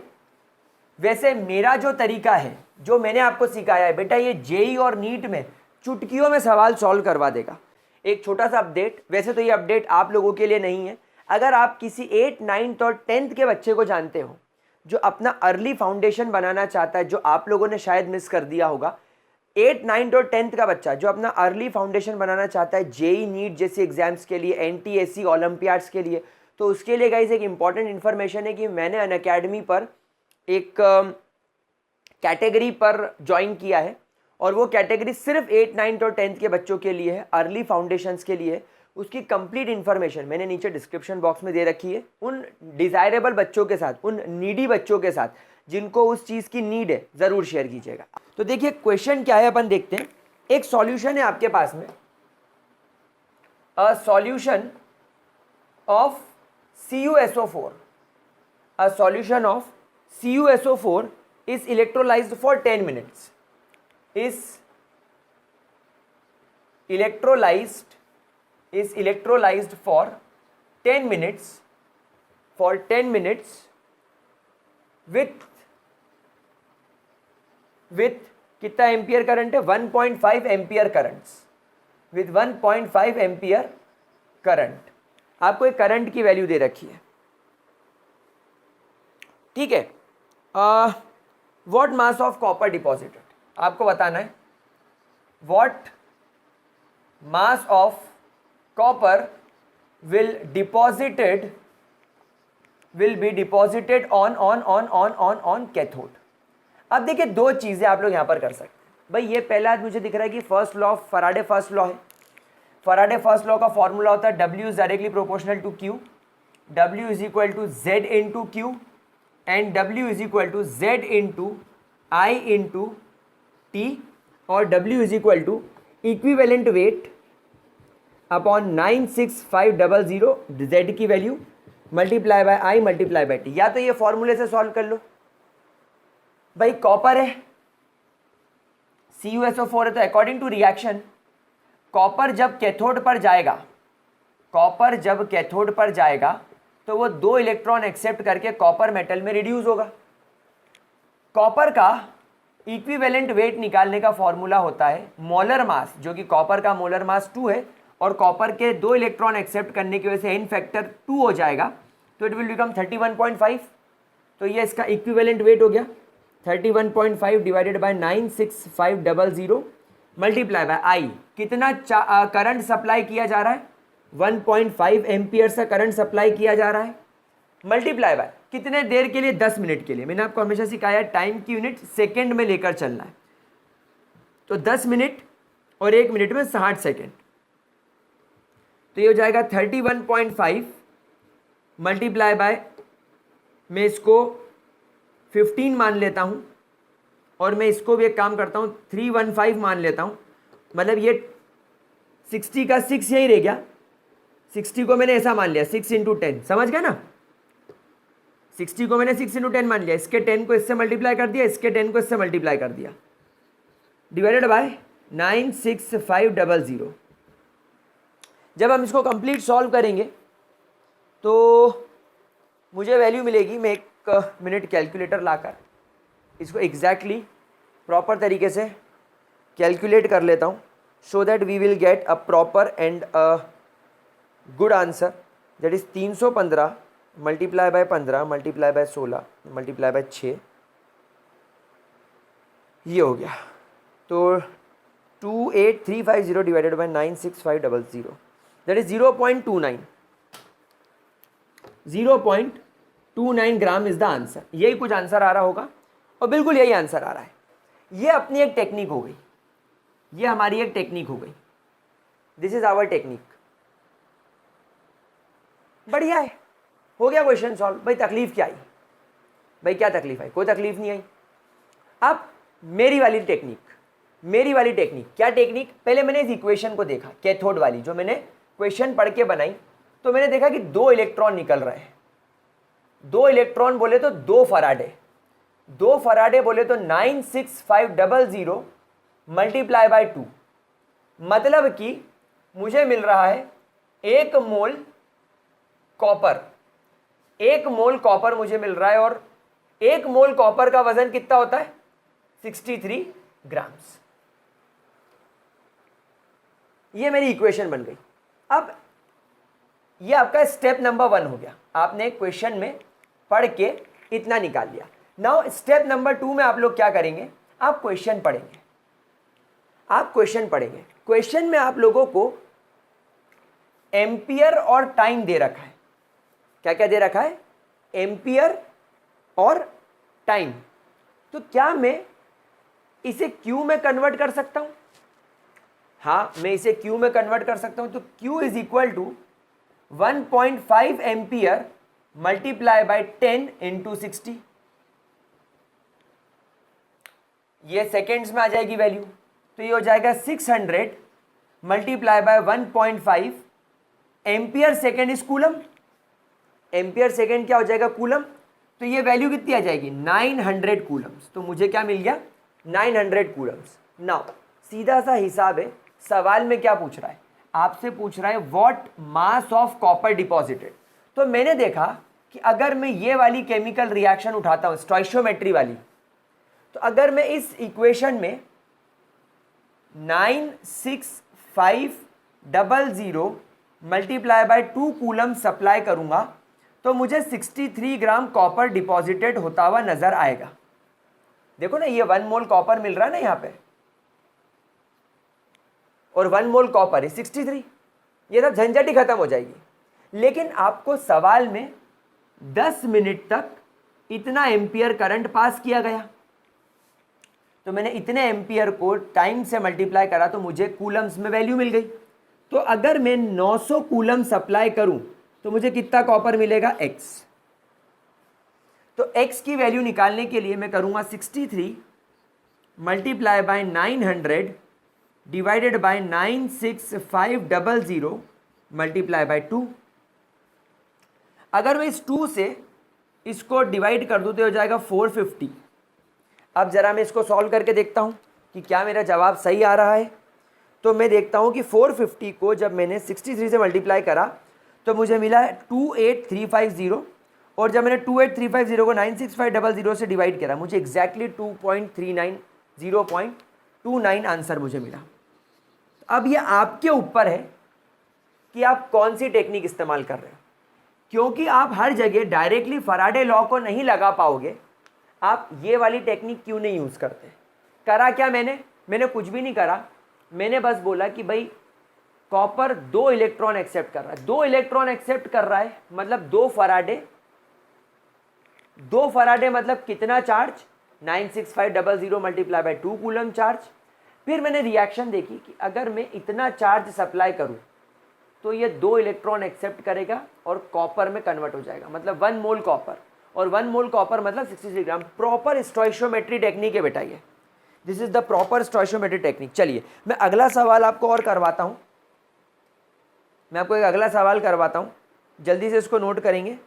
वैसे मेरा जो तरीका है, जो मैंने आपको सिखाया है बेटा, ये जेई और नीट में चुटकियों में सवाल सॉल्व करवा देगा। एक छोटा सा अपडेट, वैसे तो ये अपडेट आप लोगों के लिए नहीं है, अगर आप किसी 8, 9 और 10 के बच्चे को जानते हो जो अपना अर्ली फाउंडेशन बनाना चाहता है, जो आप लोगों ने शायद मिस कर दिया होगा, 8, 9 और 10 का बच्चा जो अपना अर्ली फाउंडेशन बनाना चाहता है जेई नीट जैसी एग्जाम्स के लिए, एनटीएससी ओलंपियाड्स के लिए, तो उसके लिए गाइस एक इंपॉर्टेंट इन्फॉर्मेशन है कि मैंने अनअकैडमी पर एक कैटेगरी पर ज्वाइन किया है, और वो कैटेगरी सिर्फ 8, 9 और 10 के बच्चों के लिए है, अर्ली फाउंडेशंस के लिए। उसकी कंप्लीट इन्फॉर्मेशन मैंने नीचे डिस्क्रिप्शन बॉक्स में दे रखी है। उन डिज़ायरेबल बच्चों के साथ, उन नीडी बच्चों के साथ जिनको उस चीज़ की नीड है, ज़रूर शेयर कीजिएगा। तो देखिए क्वेश्चन क्या है, अपन देखते हैं। एक सॉल्यूशन है आपके पास में, a solution of CuSO4, a solution of CuSO4 is electrolyzed for 10 minutes, is electrolyzed for 10 minutes, with कितना एम्पियर करंट है, 1.5 ampere currents, with 1.5 ampere current. आपको एक करंट की वैल्यू दे रखी है, ठीक है। What mass of copper deposited, आपको बताना है what mass of copper will be deposited on cathode. अब देखिए दो चीजें आप लोग यहां पर कर सकते हैं। भाई ये पहला मुझे दिख रहा है कि first law of Faraday first law है। फराडे फर्स्ट लॉ का फॉर्मूला होता है W is directly proportional to Q, W is equal to Z into Q and W is equal to Z into I into T, और W is equal to equivalent weight upon 96500 Z की value multiply by I multiply by T। या तो ये फॉर्मूले से solve कर लो। भाई copper है, CuSO4 है, तो अकॉर्डिंग टू रिएक्शन कॉपर जब कैथोड पर जाएगा, तो वो 2 इलेक्ट्रॉन एक्सेप्ट करके कॉपर मेटल में रिड्यूस होगा। कॉपर का इक्विवेलेंट वेट निकालने का फॉर्मूला होता है मोलर मास, जो कि कॉपर का मोलर मास 2 है, और कॉपर के 2 इलेक्ट्रॉन एक्सेप्ट करने की वजह से n फैक्टर 2 हो जाएगा, तो इट विल बिकम 31.5। तो ये इसका इक्विवेलेंट वेट हो गया 31.5 डिवाइडेड बाय 96500 मल्टीप्लाई बाय आई। कितना करंट सप्लाई किया जा रहा है, 1.5 एम्पियर से करंट सप्लाई किया जा रहा है, मल्टीप्लाई बाय कितने देर के लिए, 10 मिनट के लिए। मैंने आपको हमेशा सिखाया टाइम की यूनिट सेकेंड में लेकर चलना है, तो 10 मिनट और 1 मिनट में 60 सेकेंड, तो ये हो जाएगा 31.5 मल्टीप्लाई बाय, मैं इसको 15 मान लेता हूँ, और मैं इसको भी एक काम करता हूँ 315 मान लेता हूँ, मतलब ये 60 का 6 यही रह गया, 60 को मैंने ऐसा मान लिया 6 इंटू 10, समझ गया ना, 60 को मैंने 6 × 10 मान लिया, इसके 10 को इससे मल्टीप्लाई कर दिया, इसके 10 को इससे मल्टीप्लाई कर दिया, डिवाइडेड बाय 96500। जब हम इसको कंप्लीट सॉल्व करेंगे तो मुझे वैल्यू मिलेगी, मैं 1 मिनट कैलकुलेटर लाकर इसको एग्जैक्टली प्रॉपर तरीके से कैलकुलेट कर लेता हूँ, so that we will get a proper and a good answer, that is 315 multiply by 15 multiply by 16 multiply by 6, ये हो गया। तो 28350 divided by 96500, that is 0.29 gram is the answer. यही कुछ आंसर आ रहा होगा और बिल्कुल यही आंसर आ रहा है। ये अपनी एक टेक्निक हो गई, ये हमारी एक टेक्निक हो गई, दिस इज आवर टेक्निक। बढ़िया है, हो गया क्वेश्चन सॉल्व। भाई तकलीफ क्या आई, भाई क्या तकलीफ आई, कोई तकलीफ नहीं आई। अब मेरी वाली टेक्निक क्या टेक्निक, पहले मैंने इस इक्वेशन को देखा, कैथोड वाली जो मैंने क्वेश्चन पढ़ के बनाई, तो मैंने देखा कि 2 इलेक्ट्रॉन निकल रहे हैं। 2 इलेक्ट्रॉन बोले तो 2 फराडे, 2 फराडे बोले तो 96500 मल्टीप्लाई बाय 2, मतलब कि मुझे मिल रहा है 1 मोल कॉपर, 1 मोल कॉपर मुझे मिल रहा है। और 1 मोल कॉपर का वजन कितना होता है, 63 ग्राम्स। ये मेरी इक्वेशन बन गई। अब ये आपका स्टेप नंबर 1 हो गया, आपने क्वेश्चन में पढ़ के इतना निकाल लिया। नाउ स्टेप नंबर 2 में आप लोग क्या करेंगे, आप क्वेश्चन पढ़ेंगे, क्वेश्चन में आप लोगों को एम्पियर और टाइम दे रखा है। क्या क्या दे रखा है, एम्पियर और टाइम। तो क्या मैं इसे क्यू में कन्वर्ट कर सकता हूं, हाँ मैं इसे क्यू में कन्वर्ट कर सकता हूं। तो Q is equal to 1.5 ampere multiply by 10 into 60, ये सेकेंड्स में आ जाएगी वैल्यू। तो ये हो जाएगा 600 multiply by 1.5 ampere second is coulomb, ampere second क्या हो जाएगा, कूलम। तो ये वैल्यू कितनी आ जाएगी, 900 कूलम्स। तो मुझे क्या मिल गया, 900 कूलम्स। नाउ सीधा सा हिसाब है, सवाल में क्या पूछ रहा है, आपसे पूछ रहा है what mass of copper deposited. तो मैंने देखा कि अगर मैं ये वाली केमिकल रिएक्शन उठाता हूं, स्टोइशियोमेट्री वाली, तो अगर मैं इस इक्वेशन में 96500 मल्टीप्लाई बाय 2 कूलम सप्लाई करूंगा तो मुझे 63 ग्राम कॉपर डिपॉजिटेड होता हुआ नजर आएगा। देखो ना, ये 1 मोल कॉपर मिल रहा है ना यहाँ पे, और 1 मोल कॉपर है 63, ये सब झंझट ही खत्म हो जाएगी। लेकिन आपको सवाल में 10 मिनट तक इतना एम्पियर करंट पास किया गया, तो मैंने इतने एम्पियर को टाइम से मल्टीप्लाई करा तो मुझे कूलम्स में वैल्यू मिल गई। तो अगर मैं 900 कूलम सप्लाई करूं तो मुझे कितना कॉपर मिलेगा, x। तो x की वैल्यू निकालने के लिए मैं करूंगा 63 multiply by 900 divided by 96500 multiply bye 2। अगर मैं इस 2 से इसको डिवाइड कर दूं तो हो जाएगा 450। अब जरा मैं इसको सॉल्व करके देखता हूं कि क्या मेरा जवाब सही आ रहा है। तो मैं देखता हूं कि 450 को जब मैंने 63 से मल्टीप्लाई करा तो मुझे मिला है 28350, और जब मैंने 28350 को 96500 से डिवाइड करा मुझे एग्जैक्टली 2.39 0.29 आंसर मुझे मिला। अब ये आपके ऊपर है कि आप कौन सी टेक्निक इस्तेमाल कर रहे हो, क्योंकि आप हर जगह डायरेक्टली फराडे लॉ को नहीं लगा पाओगे। आप ये वाली टेक्निक क्यों नहीं यूज़ करते। करा क्या मैंने कुछ भी नहीं करा, मैंने बस बोला कि भाई कॉपर 2 इलेक्ट्रॉन एक्सेप्ट कर रहा है, 2 इलेक्ट्रॉन एक्सेप्ट कर रहा है मतलब 2 फराडे मतलब कितना charge, 96500 multiply bye 2 coulomb charge. फिर मैंने रिएक्शन देखी कि अगर मैं इतना चार्ज सप्लाई करूं तो ये 2 इलेक्ट्रॉन एक्सेप्ट करेगा और कॉपर में कन्वर्ट हो जाएगा, मतलब 1 मोल कॉपर, और 1 मोल कॉपर मतलब 63 ग्राम। प्रॉपर स्टोइशियोमेट्री टेक्निक है बेटा ये, this is the proper stoichiometry technique. चलिए मैं अगला सवाल आपको और करवाता हूं, मैं आपको एक अगला सवाल करवाता हूं, जल्दी से इसको नोट करेंगे।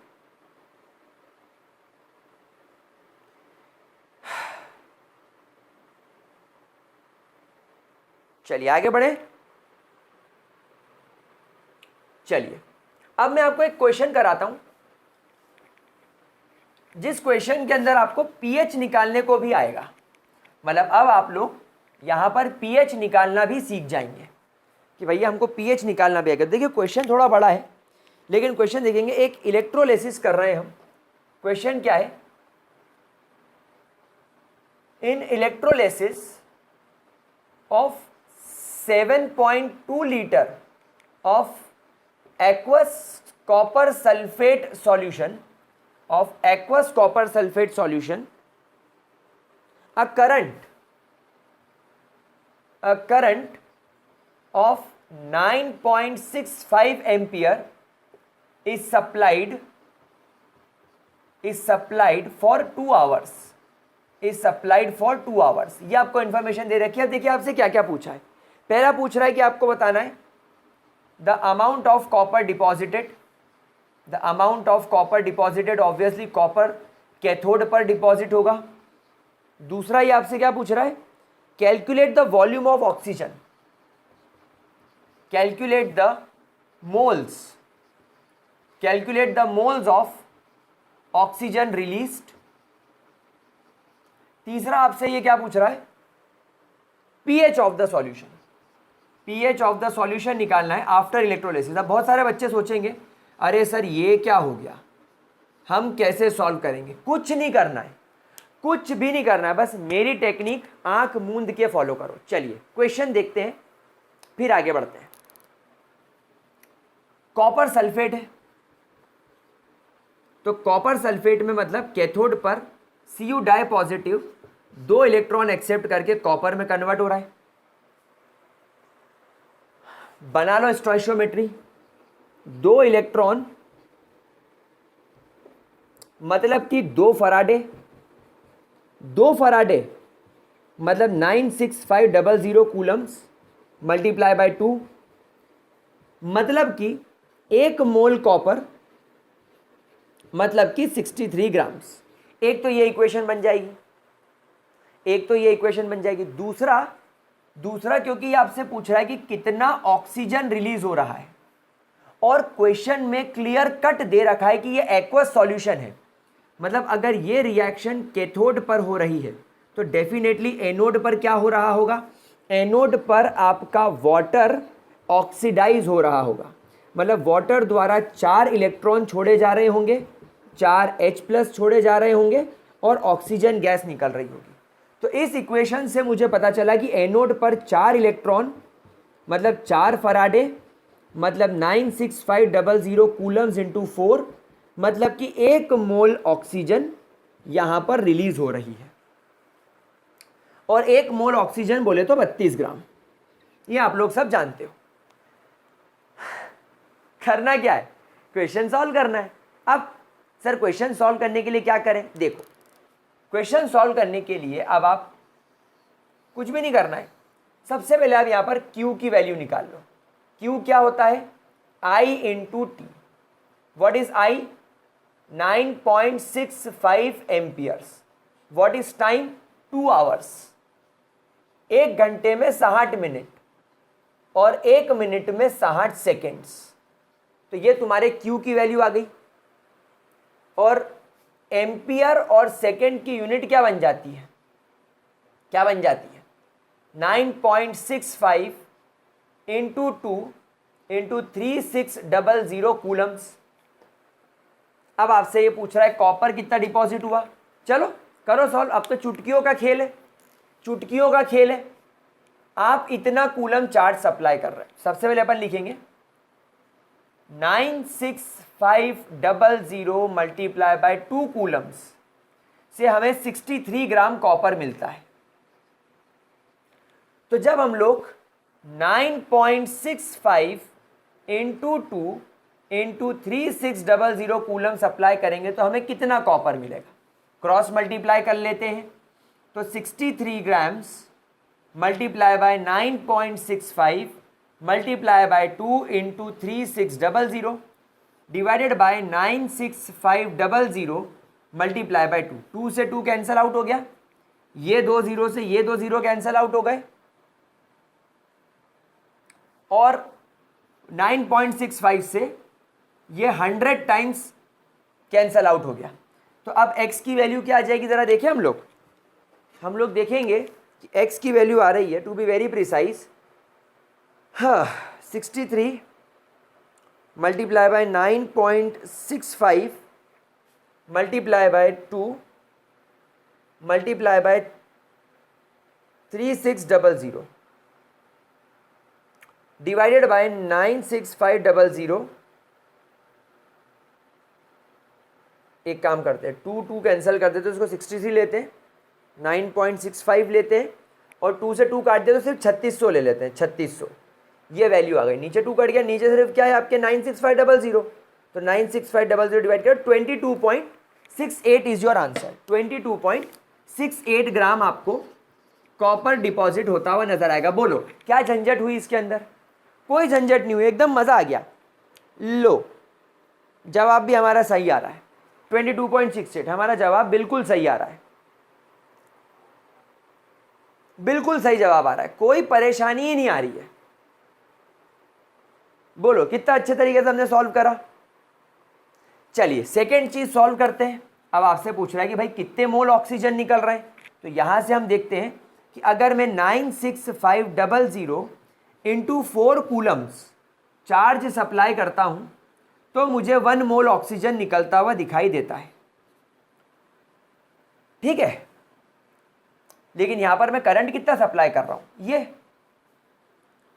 चलिए आगे बढ़े। चलिए अब मैं आपको एक क्वेश्चन कराता हूं, जिस क्वेश्चन के अंदर आपको पीएच निकालने को भी आएगा। मतलब अब आप लोग यहां पर पीएच निकालना भी सीख जाएंगे कि भैया हमको पीएच निकालना भी आएगा। देखिए क्वेश्चन थोड़ा बड़ा है, लेकिन क्वेश्चन देखेंगे। एक इलेक्ट्रोलिसिस कर रहे हैं हम। क्वेश्चन क्या है? In electrolysis of 7.2 litre of aqueous copper sulfate solution, a current of 9.65 ampere is supplied for 2 hours. ये आपको इंफॉर्मेशन दे रखी है। अब देखिए आपसे क्या क्या पूछा है। पहला पूछ रहा है कि आपको बताना है the amount of copper deposited, obviously copper cathode पर डिपॉजिट होगा। दूसरा ये आपसे क्या पूछ रहा है? Calculate the volume of oxygen, calculate the moles of oxygen released. तीसरा आपसे ये क्या पूछ रहा है? पीएच ऑफ द सॉल्यूशन निकालना है आफ्टर इलेक्ट्रोलिसिस। अब बहुत सारे बच्चे सोचेंगे अरे सर ये क्या हो गया, हम कैसे सॉल्व करेंगे? कुछ नहीं करना है, कुछ भी नहीं करना है, बस मेरी टेक्निक आंख मूंद के फॉलो करो। चलिए क्वेश्चन देखते हैं, फिर आगे बढ़ते हैं। कॉपर सल्फेट है, तो कॉपर सल्फेट में मतलब कैथोड पर Cu डाई पॉजिटिव 2 इलेक्ट्रॉन एक्सेप्ट करके कॉपर में कन्वर्ट हो रहा है। बना लो स्टोइशियोमेट्री। 2 इलेक्ट्रॉन मतलब कि 2 फराडे मतलब 96500 कूलम्स मल्टीप्लाई बाय 2, मतलब कि 1 मोल कॉपर मतलब कि 63 ग्राम्स। एक तो ये इक्वेशन बन जाएगी, दूसरा क्योंकि ये आपसे पूछ रहा है कि कितना ऑक्सीजन रिलीज हो रहा है, और क्वेश्चन में क्लियर कट दे रखा है कि ये एक्वस सॉल्यूशन है। मतलब अगर ये रिएक्शन कैथोड पर हो रही है तो डेफिनेटली एनोड पर क्या हो रहा होगा? एनोड पर आपका वाटर ऑक्सीडाइज हो रहा होगा। मतलब वाटर द्वारा 4 इलेक्ट्रॉन छोड़े जा रहे होंगे, 4 H+ छोड़े जा रहे होंगे और ऑक्सीजन गैस निकल रही होगी। तो इस इक्वेशन से मुझे पता चला कि एनोड पर 4 इलेक्ट्रॉन मतलब 4 फराडे मतलब 96500 कूलम्स इंटू 4 मतलब कि 1 मोल ऑक्सीजन यहां पर रिलीज हो रही है। और 1 मोल ऑक्सीजन बोले तो 32 ग्राम, ये आप लोग सब जानते हो। करना क्या है? क्वेश्चन सॉल्व करना है। अब सर क्वेश्चन सॉल्व करने के लिए क्या करें? देखो क्वेश्चन सॉल्व करने के लिए अब आप कुछ भी नहीं करना है। सबसे पहले आप यहां पर Q की वैल्यू निकाल लो। Q क्या होता है? I into T. What is I? 9.65 amperes. What is time? 2 hours. 1 घंटे में 60 मिनट और 1 मिनट में 60 सेकेंड्स। तो ये तुम्हारे Q की वैल्यू आ गई। और एम्पियर और सेकेंड की यूनिट क्या बन जाती है? 9.65 इंटू 2 इंटू 3600 कूलम्स। अब आपसे ये पूछ रहा है कॉपर कितना डिपॉजिट हुआ। चलो करो सॉल्व। अब तो चुटकियों का खेल है। आप इतना कूलम चार्ज सप्लाई कर रहे हैं। सबसे पहले अपन लिखेंगे 96500 मल्टीप्लाई बाय 2 कूलम्स से हमें 63 ग्राम कॉपर मिलता है। तो जब हम लोग 9.65 इंटू 2 इंटू 3600 कूलम सप्लाई करेंगे तो हमें कितना कॉपर मिलेगा? क्रॉस मल्टीप्लाई कर लेते हैं। तो 63 grams multiply by 9.65 multiply by 2 into 3600 divided by 96500 multiply bye 2। 2 से 2 कैंसल आउट हो गया, ये 2 0 से ये 2 0 कैंसल आउट हो गए। और 9.65 से ये 100 टाइम्स कैंसल आउट हो गया। तो अब x की वैल्यू क्या आ जाएगी ज़रा देखें हम लोग देखेंगे कि x की वैल्यू आ रही है, टू बी वेरी प्रिसाइज, हाँ 63 multiply by 9.65 multiply by 2 multiply by 3600 divided by 96500। एक काम करते हैं, 2 कैंसिल कर देते, उसको 63 लेते हैं, 9.65 लेते हैं और 2 से 2 काट देते तो सिर्फ 3600 ले लेते हैं, 3600। ये वैल्यू आ गई, नीचे 2 कट गया, नीचे सिर्फ क्या है आपके 96500। तो 96500 डिवाइड कर 22.68 इज योर आंसर। 22.68 ग्राम आपको कॉपर डिपॉजिट होता हुआ नजर आएगा। बोलो क्या झंझट हुई इसके अंदर? कोई झंझट नहीं हुई, एकदम मजा आ गया। लो जवाब भी हमारा सही आ रहा है, 22.68 हमारा जवाब बिल्कुल सही आ रहा है, बिल्कुल सही जवाब आ रहा है, कोई परेशानी ही नहीं आ रही है। बोलो कितना अच्छे तरीके से हमने सॉल्व करा। चलिए सेकेंड चीज सॉल्व करते हैं। अब आपसे पूछ रहा है कि भाई कितने मोल ऑक्सीजन निकल रहे हैं, तो यहां से हम देखते हैं कि अगर मैं 96500 इंटू 4 कूलम्स चार्ज सप्लाई करता हूं तो मुझे 1 मोल ऑक्सीजन निकलता हुआ दिखाई देता है। ठीक है, लेकिन यहां पर मैं करंट कितना सप्लाई कर रहा हूं, ये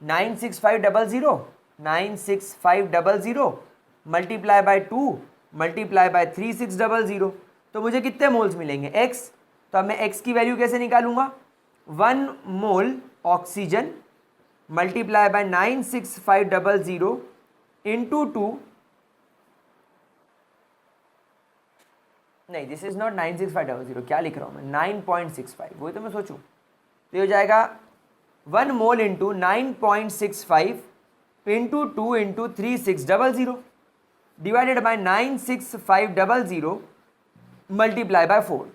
96500 मल्टीप्लाई बाय 2 मल्टीप्लाई बाय 3600, तो मुझे कितने मोल्स मिलेंगे x। तो अब मैं x की वैल्यू कैसे निकालूंगा, 1 मोल ऑक्सीजन मल्टीप्लाई बाय 96500 इंटू 2, नहीं दिस इज नॉट 96500, क्या लिख रहा हूं मैं 9.65, वही तो मैं सोचूं। तो ये हो जाएगा 1 mole into 9.65 into 2 into 3600 divided by 96500 multiply bye 4।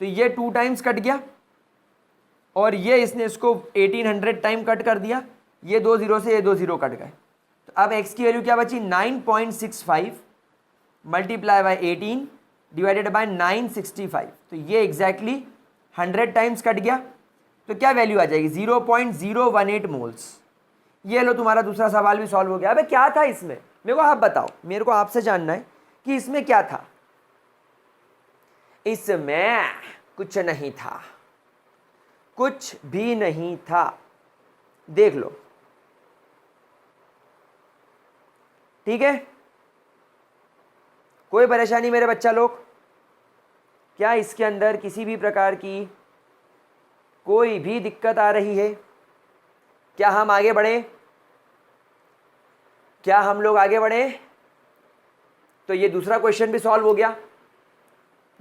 तो ये 2 टाइम्स कट गया और ये इसने इसको 1800 टाइम कट कर दिया, ये 2 0 से ये 2 0 कट गए। तो अब x की वैल्यू क्या बची, 9.65 मल्टीप्लाई बाय 18 डिवाइडेड बाय 965। तो ये एग्जैक्टली 100 टाइम्स कट गया, तो क्या वैल्यू आ जाएगी 0.018 मोल्स। ये लो तुम्हारा दूसरा सवाल भी सॉल्व हो गया। अबे क्या था इसमें, मेरे को आप बताओ, मेरे को आपसे जानना है कि इसमें क्या था। इसमें कुछ नहीं था, कुछ भी नहीं था, देख लो। ठीक है, कोई परेशानी मेरे बच्चा लोग? क्या इसके अंदर किसी भी प्रकार की कोई भी दिक्कत आ रही है? क्या हम आगे बढ़े, क्या हम लोग आगे बढ़े? तो ये दूसरा क्वेश्चन भी सॉल्व हो गया।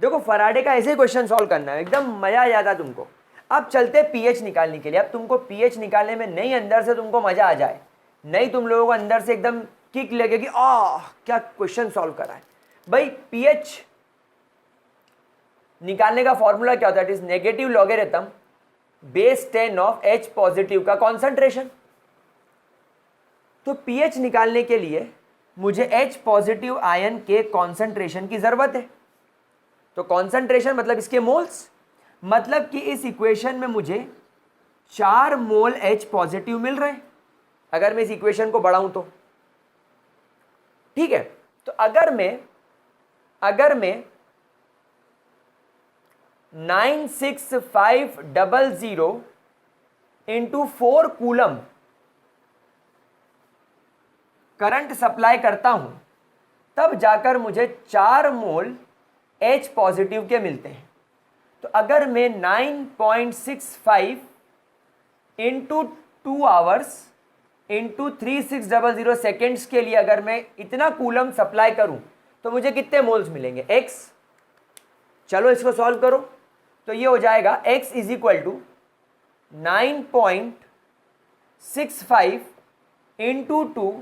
देखो फराडे का ऐसे क्वेश्चन सॉल्व करना है, एकदम मजा आ जाता तुमको। अब चलते पीएच निकालने के लिए। अब तुमको पीएच निकालने में नहीं अंदर से तुमको मजा आ जाए, नहीं तुम लोगों को अंदर से एकदम किक लगे कि क्या क्वेश्चन सॉल्व करा है। भाई पीएच निकालने का फॉर्मूला क्या होता है, it is negative logarithm base 10 of H positive का कॉन्सेंट्रेशन। तो पीएच निकालने के लिए मुझे H पॉजिटिव आयन के कॉन्सेंट्रेशन की जरूरत है। तो कॉन्सेंट्रेशन मतलब इसके मोल्स, मतलब कि इस इक्वेशन में मुझे 4 मोल H पॉजिटिव मिल रहे हैं अगर मैं इस इक्वेशन को बढ़ाऊं तो। ठीक है, तो अगर मैं 96500 इंटू 4 कूलम करंट सप्लाई करता हूं, तब जाकर मुझे 4 मोल H पॉजिटिव के मिलते हैं। तो अगर मैं 9.65 इंटू 2 आवर्स इंटू 3600 सेकेंड्स के लिए अगर मैं इतना कूलम सप्लाई करूं तो मुझे कितने मोल्स मिलेंगे, x। चलो इसको सॉल्व करो। तो ये हो जाएगा x is equal to 9.65 into 2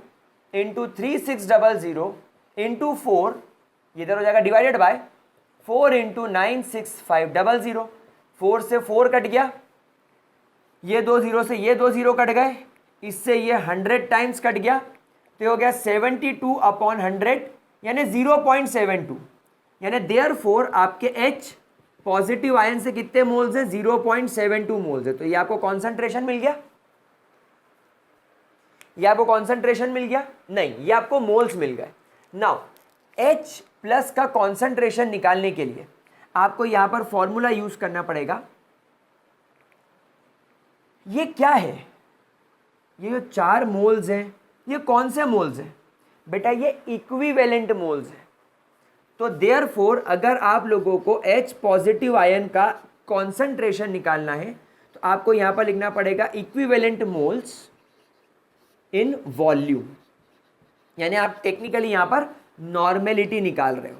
into 3600 into 4, इधर हो जाएगा डिवाइडेड बाय 4 इंटू 96500। 4 से 4 कट गया, ये 2 0 से ये 2 0 कट गए, इससे ये 100 टाइम्स कट गया, तो ये हो गया 72/100 यानी 0.72, यानी देयरफॉर आपके H पॉजिटिव आयन से कितने मोल्स हैं, 0.72 मोल्स है। तो ये आपको कॉन्सेंट्रेशन मिल गया, ये आपको कॉन्सेंट्रेशन मिल गया नहीं, ये आपको मोल्स मिल गए। नाउ H प्लस का कॉन्सेंट्रेशन निकालने के लिए आपको यहां पर फॉर्मूला यूज करना पड़ेगा। ये क्या है, ये जो 4 मोल्स हैं ये कौन से मोल्स हैं बेटा, ये इक्विवेलेंट मोल्स हैं। तो देयरफॉर अगर आप लोगों को H पॉजिटिव आयन का कॉन्सेंट्रेशन निकालना है तो आपको यहां पर लिखना पड़ेगा इक्विवेलेंट मोल्स इन वॉल्यूम, यानी आप टेक्निकली यहां पर नॉर्मेलिटी निकाल रहे हो।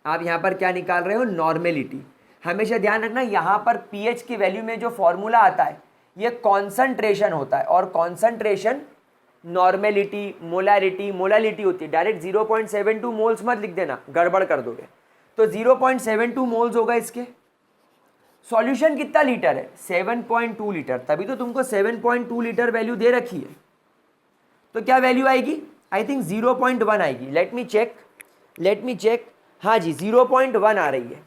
आप यहां पर क्या निकाल रहे हो, नॉर्मेलिटी। हमेशा ध्यान रखना यहां पर पीएच की वैल्यू में जो फॉर्मूला आता है ये कॉन्सेंट्रेशन होता है, और कॉन्सेंट्रेशन नॉर्मेलिटी मोलैरिटी मोलालिटी होती है। डायरेक्ट 0.72 मोल्स मत लिख देना, गड़बड़ कर दोगे। तो 0.72 मोल्स होगा इसके। सॉल्यूशन कितना लीटर है, 7.2 लीटर, तभी तो तुमको 7.2 लीटर वैल्यू दे रखी है। तो क्या वैल्यू आएगी, आई थिंक 0.1 आएगी। लेट मी चेक, हाँ जी 0.1 आ रही है,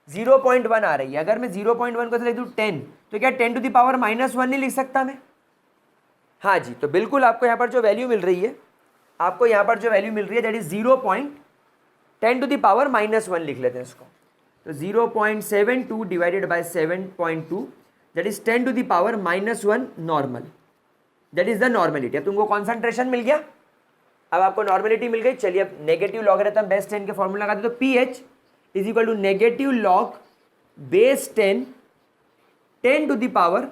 0.1 आ रही है। अगर मैं 0.1 को लिख दूँ 10, तो क्या 10 टू द पावर -1 नहीं लिख सकता मैं? हाँ जी, तो बिल्कुल आपको यहाँ पर जो वैल्यू मिल रही है, आपको यहाँ पर जो वैल्यू मिल रही है that is 0.10 to the power -1 लिख लेते हैं इसको। तो 0.72 divided by 7.2 that is 10 to the power -1 normal, that is the normality. अब तुमको कॉन्सेंट्रेशन मिल गया, अब आपको नॉर्मेलिटी मिल गई। चलिए अब नेगेटिव लॉगरिथम बेस 10 के फॉर्मूला लगाते, तो pH is equal to negative log base 10 10 to the power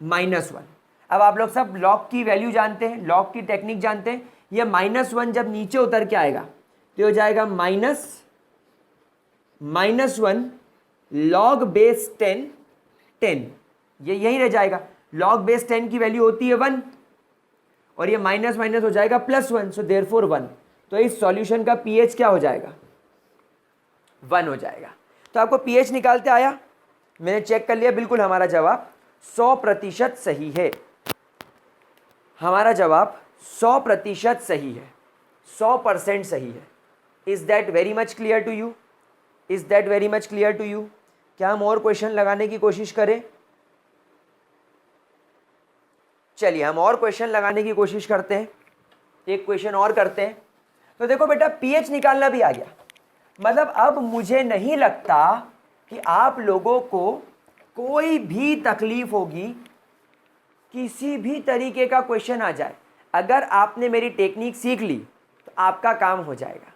-1। अब आप लोग सब लॉग की वैल्यू जानते हैं, लॉग की टेक्निक जानते हैं। ये -1 जब नीचे उतर के आएगा तो हो जाएगा -1 लॉग बेस 10 10, ये यही रह जाएगा। लॉग बेस 10 की वैल्यू होती है 1, और ये माइनस माइनस हो जाएगा +1, सो देयरफॉर 1। तो इस सॉल्यूशन का पीएच क्या हो जाएगा, 1 हो जाएगा। तो आपको पीएच निकालते आया, मैंने चेक कर लिया, बिल्कुल हमारा जवाब 100% सही है। हमारा जवाब 100% सही है, 100% सही है। Is that very much clear to you, is that very much clear to you? क्या हम और क्वेश्चन लगाने की कोशिश करें? चलिए हम और क्वेश्चन लगाने की कोशिश करते हैं, एक क्वेश्चन और करते हैं। तो देखो बेटा पीएच निकालना भी आ गया, मतलब अब मुझे नहीं लगता कि आप लोगों को कोई भी तकलीफ होगी, किसी भी तरीके का क्वेश्चन आ जाए, अगर आपने मेरी टेक्निक सीख ली तो आपका काम हो जाएगा।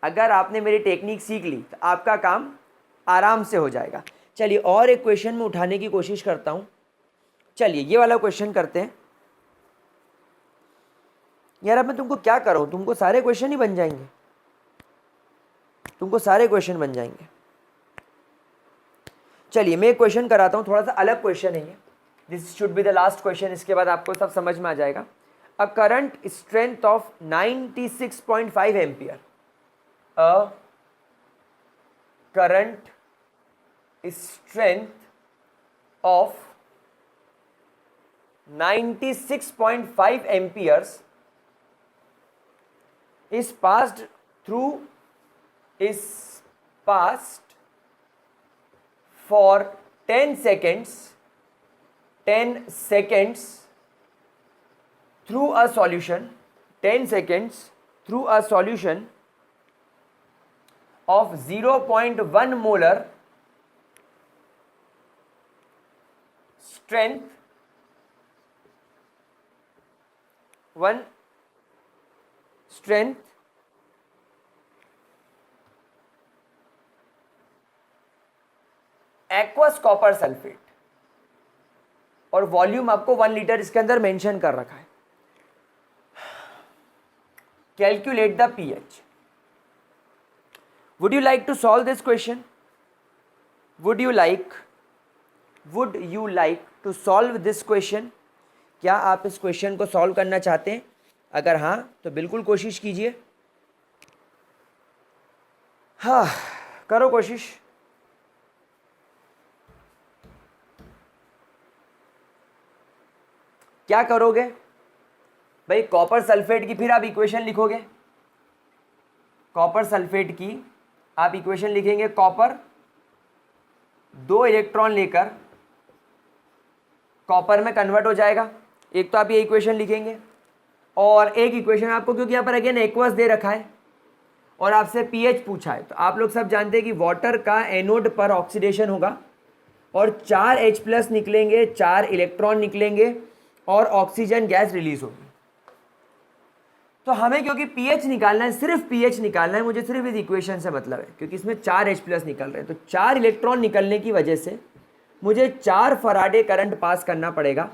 अगर आपने मेरी टेक्निक सीख ली तो आपका काम आराम से हो जाएगा। चलिए और एक क्वेश्चन में उठाने की कोशिश करता हूं। चलिए ये वाला क्वेश्चन करते हैं। यार अब मैं तुमको क्या करूं, तुमको सारे क्वेश्चन ही बन जाएंगे, तुमको सारे क्वेश्चन बन जाएंगे। चलिए मैं एक क्वेश्चन कराता हूं, थोड़ा सा अलग क्वेश्चन है ये। This should be the last question, इसके बाद आपको सब समझ में आ जाएगा। A current strength of 96.5 ampere, a current strength of 96.5 amperes is passed for 10 seconds through a solution, 10 seconds through a solution of 0.1 molar strength, 1 strength aqueous copper sulphate, और volume आपको 1 litre इसके अंदर मेंशन कर रखा है। Calculate the pH. Would you like to solve this question? Would you like to solve this question? क्या आप इस क्वेश्चन को सॉल्व करना चाहते हैं? अगर हाँ तो बिल्कुल कोशिश कीजिए। हाँ करो कोशिश। क्या करोगे भाई, कॉपर सल्फेट की फिर आप इक्वेशन लिखोगे, कॉपर सल्फेट की आप इक्वेशन लिखेंगे, कॉपर 2 इलेक्ट्रॉन लेकर कॉपर में कन्वर्ट हो जाएगा, एक तो आप ये इक्वेशन लिखेंगे, और एक इक्वेशन आपको, क्योंकि यहाँ पर अगेन एक्वस दे रखा है और आपसे पीएच पूछा है, तो आप लोग सब जानते हैं कि वाटर का एनोड पर ऑक्सीडेशन होगा और 4 H+ निकलेंगे, 4 इलेक्ट्रॉन निकलेंगे और ऑक्सीजन गैस रिलीज होगी। तो हमें क्योंकि पीएच निकालना है, सिर्फ पीएच निकालना है, मुझे सिर्फ इस इक्वेशन से मतलब है, क्योंकि इसमें 4 H+ निकल रहे हैं, तो 4 इलेक्ट्रॉन निकलने की वजह से मुझे 4 फराडे करंट पास करना पड़ेगा,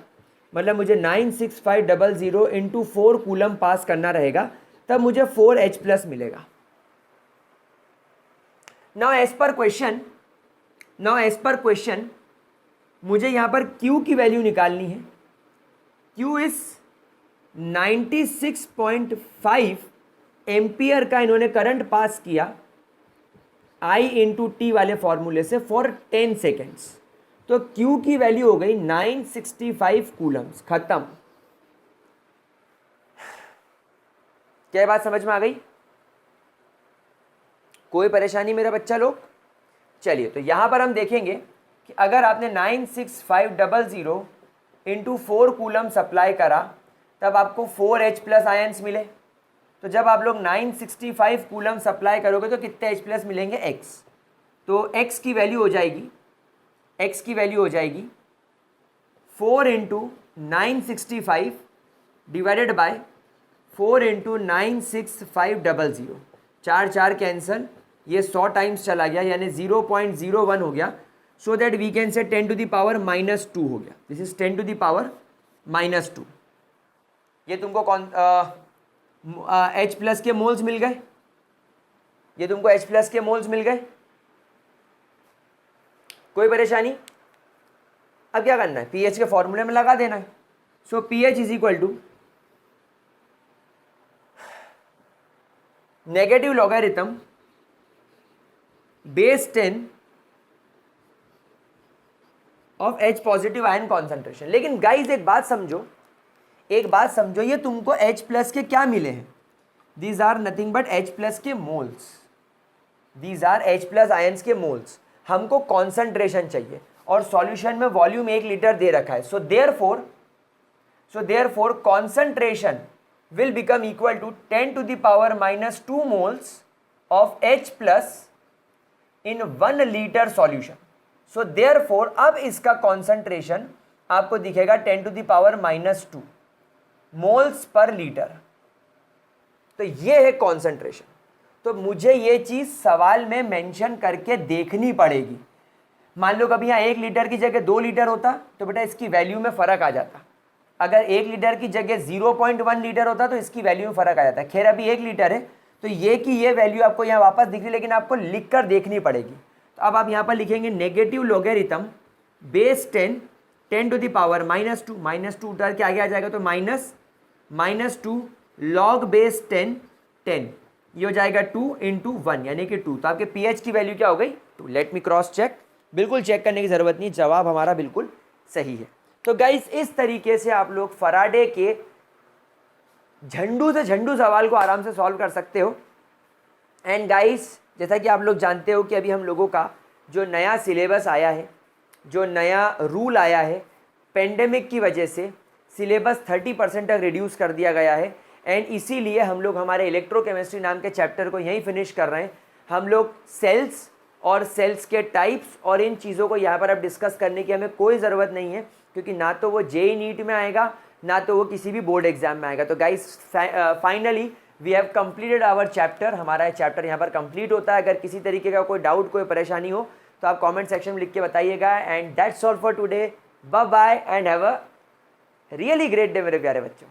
मतलब मुझे 96500 इंटू 4 कूलम पास करना रहेगा, तब मुझे 4 H+ मिलेगा। नाउ एज पर क्वेश्चन मुझे यहाँ पर Q की वैल्यू निकालनी है। Q इस 96.5 एम्पियर का इन्होंने करंट पास किया I इंटू टी वाले फॉर्मूले से फॉर 10 सेकेंड्स, तो Q की वैल्यू हो गई 965 कूलम्स। खत्म। क्या बात समझ में आ गई? कोई परेशानी मेरा बच्चा लोग? चलिए, तो यहां पर हम देखेंगे कि अगर आपने 96500 इंटू 4 कूलम सप्लाई करा तब आपको 4 H+ आयंस मिले। तो जब आप लोग 965 कूलम सप्लाई करोगे तो कितने H+ मिलेंगे? X। तो X की वैल्यू हो जाएगी 4 into 965 divided by 4 into 96500, 4 cancel, ये 100 टाइम्स चला गया, यानी 0.01 हो गया। सो दैट वी कैन से 10 टू द पावर -2 हो गया। This is 10 to the power -2। ये तुमको कौन H+ के मोल्स मिल गए, ये तुमको H+ के मोल्स मिल गए। कोई परेशानी? अब क्या करना है, पीएच के फॉर्मूले में लगा देना है। So pH is equal to negative logarithm base 10 of H+ ion concentration. लेकिन गाइज एक बात समझो, ये तुमको H+ के क्या मिले हैं? These are nothing but H+ के moles, these are H+ ions के मोल्स। हमको कॉन्सेंट्रेशन चाहिए और सॉल्यूशन में वॉल्यूम 1 लीटर दे रखा है। So therefore concentration will become equal to 10 to the power -2 moles of H+ in 1 liter solution. So therefore अब इसका concentration आपको दिखेगा 10 to the power -2 moles per liter। तो ये है concentration। तो मुझे ये चीज़ सवाल में मेंशन करके देखनी पड़ेगी। मान लो कभी यहाँ 1 लीटर की जगह 2 लीटर होता तो बेटा इसकी वैल्यू में फ़र्क आ जाता। अगर 1 लीटर की जगह 0.1 लीटर होता तो इसकी वैल्यू में फ़र्क आ जाता है। खैर अभी 1 लीटर है तो ये की ये वैल्यू आपको यहाँ वापस दिख रही है, लेकिन आपको लिख कर देखनी पड़ेगी। तो अब आप यहाँ पर लिखेंगे negative logarithm base 10 to the power -2 उतर के आगे आ जाएगा, तो -2 लॉग बेस 10 ये हो जाएगा 2 इंटू 1 यानी कि 2। तो आपके पीएच की वैल्यू क्या हो गई? 2। Let me cross check. बिल्कुल चेक करने की ज़रूरत नहीं, जवाब हमारा बिल्कुल सही है। तो गाइस इस तरीके से आप लोग फराडे के झंडू से झंडू सवाल को आराम से सॉल्व कर सकते हो। एंड गाइस जैसा कि आप लोग जानते हो कि अभी हम लोगों का जो नया सिलेबस आया है, जो नया रूल आया है, पेंडेमिक की वजह से सिलेबस 30% तक रिड्यूस कर दिया गया है। एंड इसीलिए हम लोग हमारे इलेक्ट्रोकेमिस्ट्री नाम के चैप्टर को यहीं फिनिश कर रहे हैं। हम लोग सेल्स और सेल्स के टाइप्स और इन चीज़ों को यहाँ पर अब डिस्कस करने की हमें कोई ज़रूरत नहीं है, क्योंकि ना तो वो जेईई नीट में आएगा ना तो वो किसी भी बोर्ड एग्जाम में आएगा। तो guys finally we have completed our chapter. हमारा चैप्टर यहाँ पर कंप्लीट होता है। अगर किसी तरीके का कोई डाउट, कोई परेशानी हो तो आप कमेंट सेक्शन में लिख के बताइएगा। And that's all for today. Bye bye and have a really great day मेरे प्यारे बच्चों।